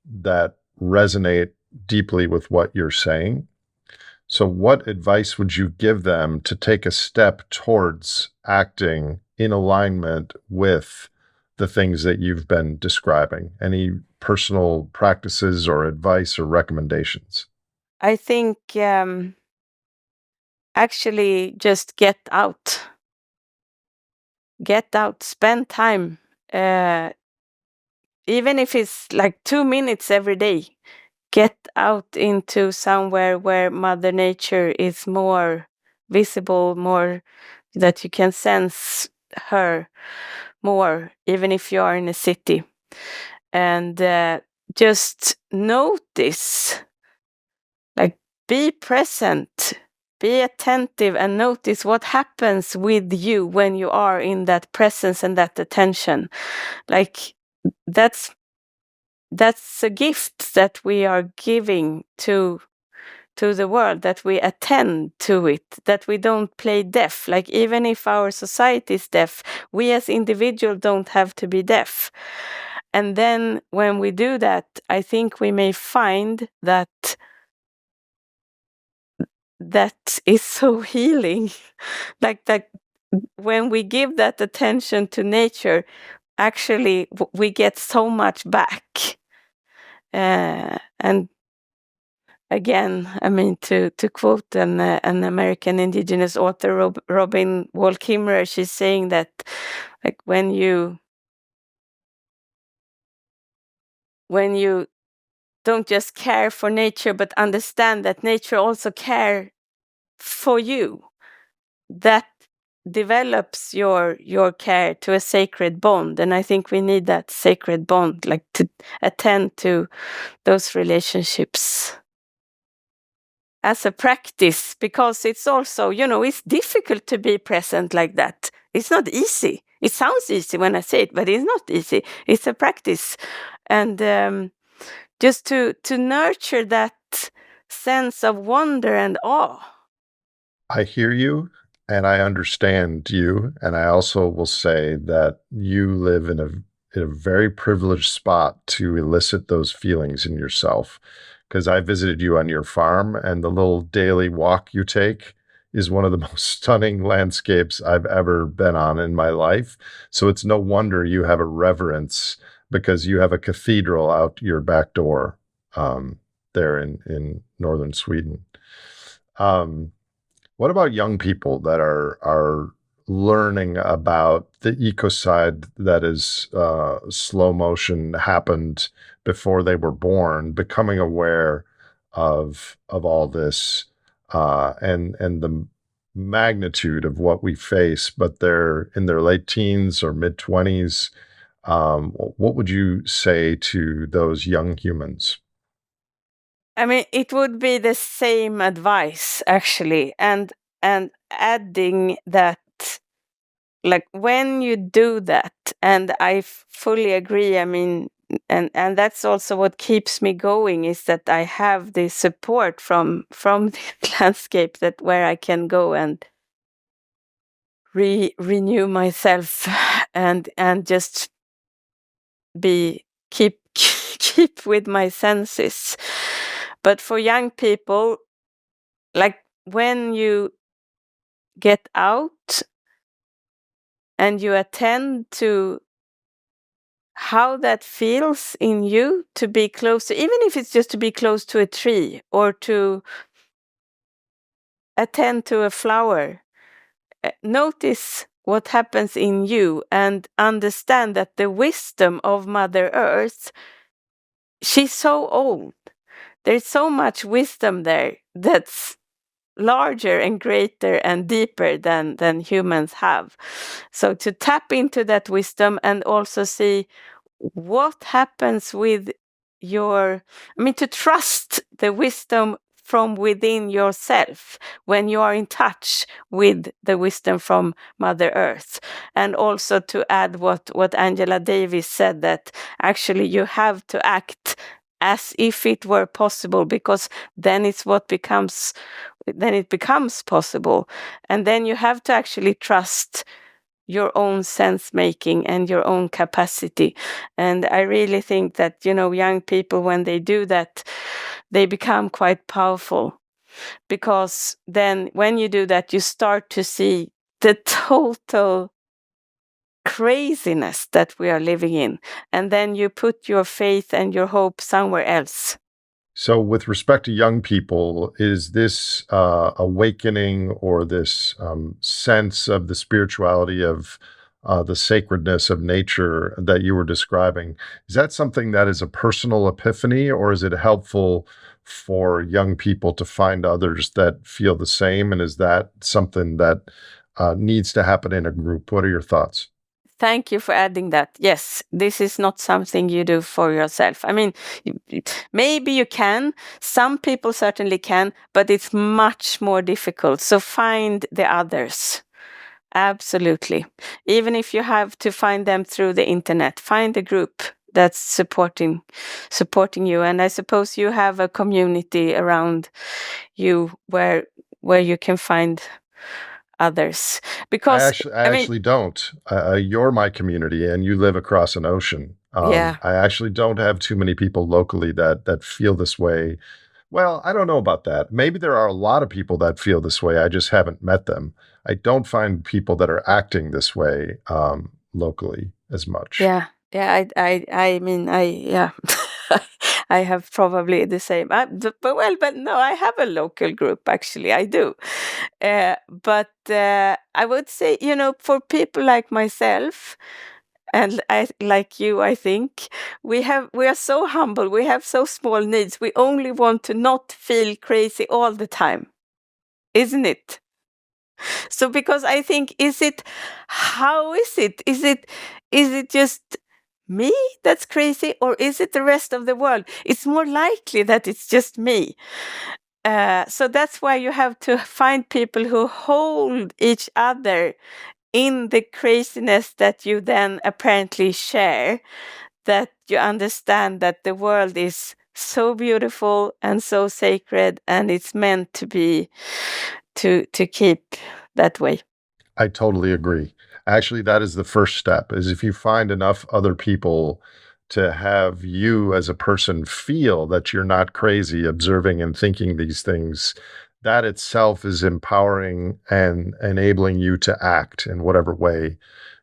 that resonate deeply with what you're saying. So what advice would you give them to take a step towards acting in alignment with the things that you've been describing? Any personal practices or advice or recommendations? I think actually just get out, spend time, even if it's like 2 minutes every day. Get out into somewhere where Mother Nature is more visible, more that you can sense her more, even if you are in a city. And just notice, like be present, be attentive, and notice what happens with you when you are in that presence and that attention. Like that's a gift that we are giving to to the world, that we attend to it, that we don't play deaf. Like, even if our society is deaf, we as individuals don't have to be deaf. And then when we do that, I think we may find that is so healing. Like, that when we give that attention to nature, actually we get so much back. And again, I mean, to quote an American indigenous author, Robin Wall Kimmerer, she's saying that, like, when you don't just care for nature, but understand that nature also care for you, that develops your care to a sacred bond. And I think we need that sacred bond, like, to attend to those relationships as a practice, because it's also, it's difficult to be present like that. It's not easy. It sounds easy when I say it, but it's not easy. It's a practice. And just to nurture that sense of wonder and awe. I hear you and I understand you. And I also will say that you live in a very privileged spot to elicit those feelings in yourself. Because I visited you on your farm, and the little daily walk you take is one of the most stunning landscapes I've ever been on in my life. So it's no wonder you have a reverence, because you have a cathedral out your back door there in northern Sweden. What about young people that are learning about the ecocide that is slow motion happened before they were born, becoming aware of all this and the magnitude of what we face, but they're in their late teens or mid-20s? What would you say to those young humans? I mean, it would be the same advice, actually, and adding that, like, when you do that, and I fully agree, I mean, and that's also what keeps me going, is that I have the support from the landscape, that where I can go and renew myself and just keep with my senses. But for young people, like, when you get out and you attend to how that feels in you, to be close to, even if it's just to be close to a tree or to attend to a flower, notice what happens in you and understand that the wisdom of Mother Earth, she's so old. There's so much wisdom there that's larger and greater and deeper than humans have. So to tap into that wisdom and also see what happens with to trust the wisdom from within yourself when you are in touch with the wisdom from Mother Earth. And also to add what Angela Davis said, that actually you have to act as if it were possible, because then it becomes possible. And then you have to actually trust your own sense making and your own capacity. And I really think that, young people, when they do that, they become quite powerful, because then when you do that, you start to see the total craziness that we are living in. And then you put your faith and your hope somewhere else. So with respect to young people, is this awakening or this sense of the spirituality of the sacredness of nature that you were describing, is that something that is a personal epiphany, or is it helpful for young people to find others that feel the same? And is that something that needs to happen in a group? What are your thoughts? Thank you for adding that. Yes, this is not something you do for yourself. I mean, maybe you can. Some people certainly can, but it's much more difficult. So find the others. Absolutely. Even if you have to find them through the internet, find a group that's supporting you. And I suppose you have a community around you where you can find others. Because I actually don't. You're my community, and you live across an ocean. Yeah. I actually don't have too many people locally that feel this way. Well, I don't know about that. Maybe there are a lot of people that feel this way. I just haven't met them. I don't find people that are acting this way locally as much. Yeah. I mean, yeah. I have probably the same. But no, I have a local group, actually. I do. But I would say, for people like myself, and like you, I think we are so humble. We have so small needs. We only want to not feel crazy all the time, isn't it? So because I think, how is it? Is it just me that's crazy, or is it the rest of the world? It's more likely that it's just me. So that's why you have to find people who hold each other in the craziness that you then apparently share, that you understand that the world is so beautiful and so sacred, and it's meant to be, to keep that way. I totally agree. Actually, that is the first step, is if you find enough other people to have you as a person feel that you're not crazy observing and thinking these things, that itself is empowering and enabling you to act in whatever way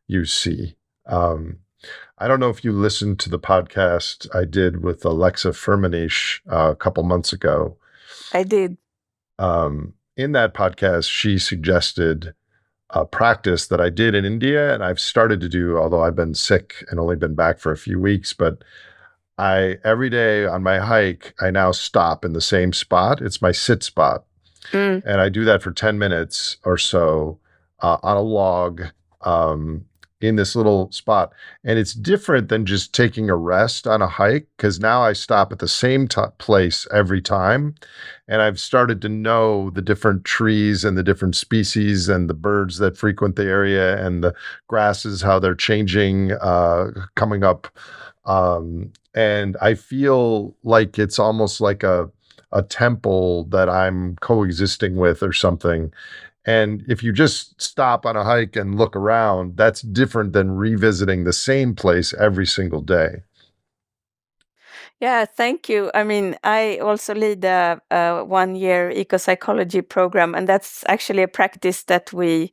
you see. I don't know if you listened to the podcast I did with Alexa Firmenich a couple months ago. I did. In that podcast, she suggested a practice that I did in India and I've started to do, although I've been sick and only been back for a few weeks. But every day on my hike, I now stop in the same spot. It's my sit spot. And I do that for 10 minutes or so on a log in this little spot. And it's different than just taking a rest on a hike, because now I stop at the same place every time. And I've started to know the different trees and the different species and the birds that frequent the area and the grasses, how they're changing, coming up. And I feel like it's almost like a temple that I'm coexisting with or something. And if you just stop on a hike and look around, that's different than revisiting the same place every single day. Yeah, thank you. I mean, I also lead a 1-year ecopsychology program, and that's actually a practice that we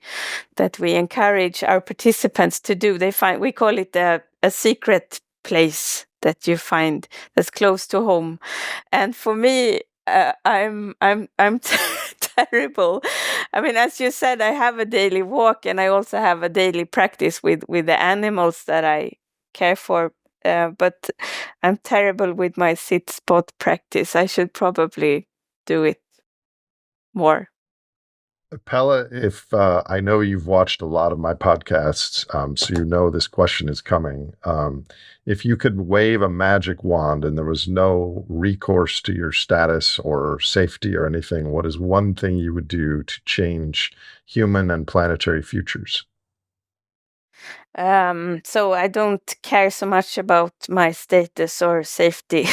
encourage our participants to do. We call it a secret place that you find that's close to home. And for me, I'm terrible. I mean, as you said, I have a daily walk, and I also have a daily practice with the animals that I care for. But I'm terrible with my sit spot practice. I should probably do it more. Pella, if I know you've watched a lot of my podcasts, so you know this question is coming. If you could wave a magic wand and there was no recourse to your status or safety or anything, what is one thing you would do to change human and planetary futures? So I don't care so much about my status or safety.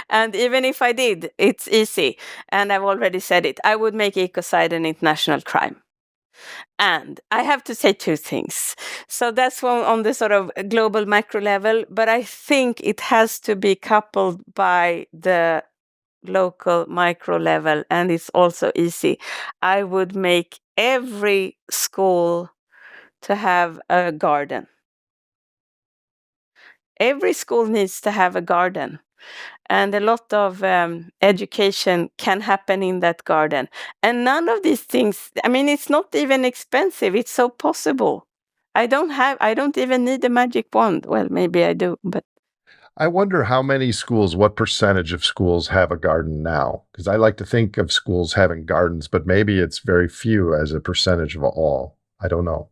And even if I did, it's easy. And I've already said it. I would make ecocide an international crime. And I have to say two things. So that's one on the sort of global macro level, but I think it has to be coupled by the local micro level, and it's also easy. I would make every school to have a garden. Every school needs to have a garden. And a lot of education can happen in that garden. And none of these things, I mean, it's not even expensive. It's so possible. I don't even need a magic wand. Well, maybe I do, but I wonder how many schools, what percentage of schools have a garden now? Because I like to think of schools having gardens, but maybe it's very few as a percentage of all. I don't know.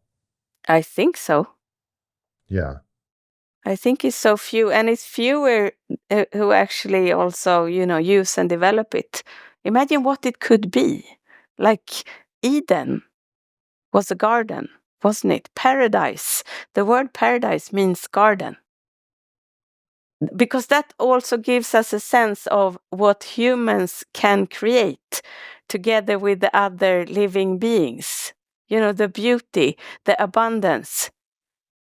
I think so. Yeah. I think it's so few, and it's fewer who actually also, use and develop it. Imagine what it could be. Like Eden was a garden, wasn't it? Paradise. The word paradise means garden. because that also gives us a sense of what humans can create together with the other living beings. The beauty, the abundance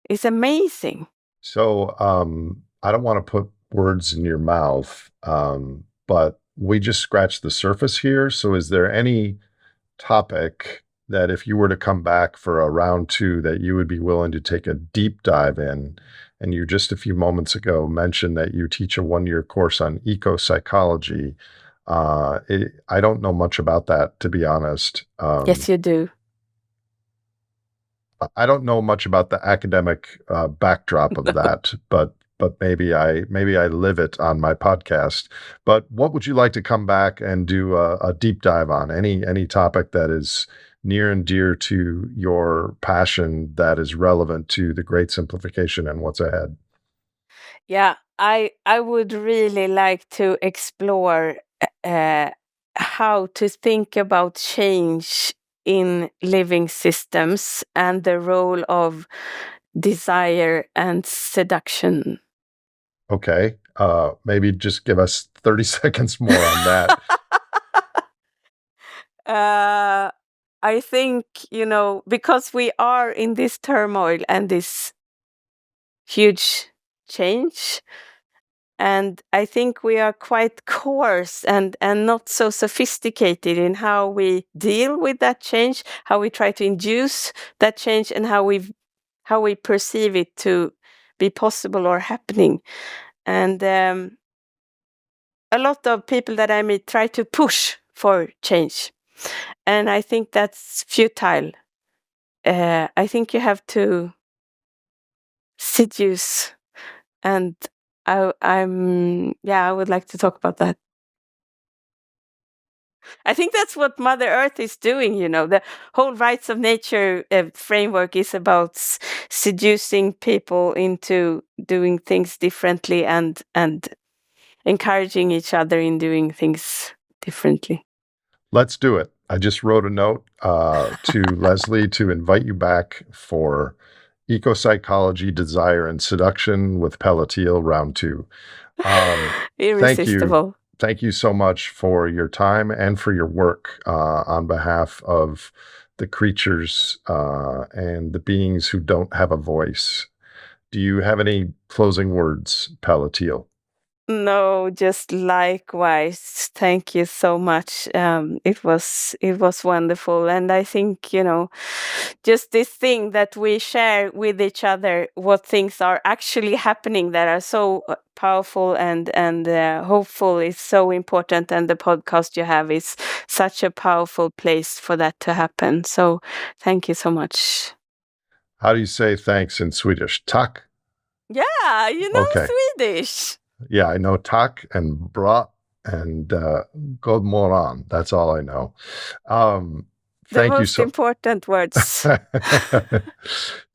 is amazing. So I don't want to put words in your mouth, but we just scratched the surface here. So is there any topic that if you were to come back for a round 2 that you would be willing to take a deep dive in? And you just a few moments ago mentioned that you teach a 1-year course on ecopsychology. I don't know much about that, to be honest. Yes, you do. I don't know much about the academic backdrop of that, but maybe I live it on my podcast. But what would you like to come back and do a deep dive on? Any topic that is near and dear to your passion that is relevant to the Great Simplification and what's ahead? Yeah, I would really like to explore how to think about change in living systems and the role of desire and seduction. Okay. Maybe just give us 30 seconds more on that. I think, because we are in this turmoil and this huge change, and I think we are quite coarse and not so sophisticated in how we deal with that change, how we try to induce that change, and how we perceive it to be possible or happening. And a lot of people that I meet try to push for change. And I think that's futile. I think you have to seduce. And I would like to talk about that. I think that's what Mother Earth is doing, The whole rights of nature framework is about seducing people into doing things differently and encouraging each other in doing things differently. Let's do it. I just wrote a note to Leslie to invite you back for Ecopsychology, Desire, and Seduction with Pella Thiel, round 2. Irresistible. Thank you so much for your time and for your work on behalf of the creatures and the beings who don't have a voice. Do you have any closing words, Pella Thiel? No, just likewise. Thank you so much. It was wonderful, and I think just this thing that we share with each other, what things are actually happening that are so powerful and hopeful is so important. And the podcast you have is such a powerful place for that to happen. So thank you so much. How do you say thanks in Swedish? Tack? Yeah, Okay. Swedish. Yeah, I know tack and bra and god morgon. That's all I know. Thank you so important words.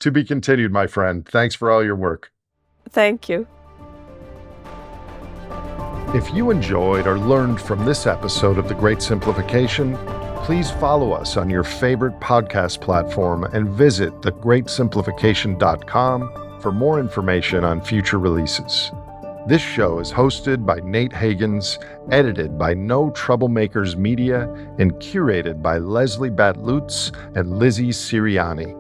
To be continued, my friend. Thanks for all your work. Thank you. If you enjoyed or learned from this episode of The Great Simplification, please follow us on your favorite podcast platform and visit thegreatsimplification.com for more information on future releases. This show is hosted by Nate Hagens, edited by No Troublemakers Media, and curated by Leslie Batlutz and Lizzie Siriani.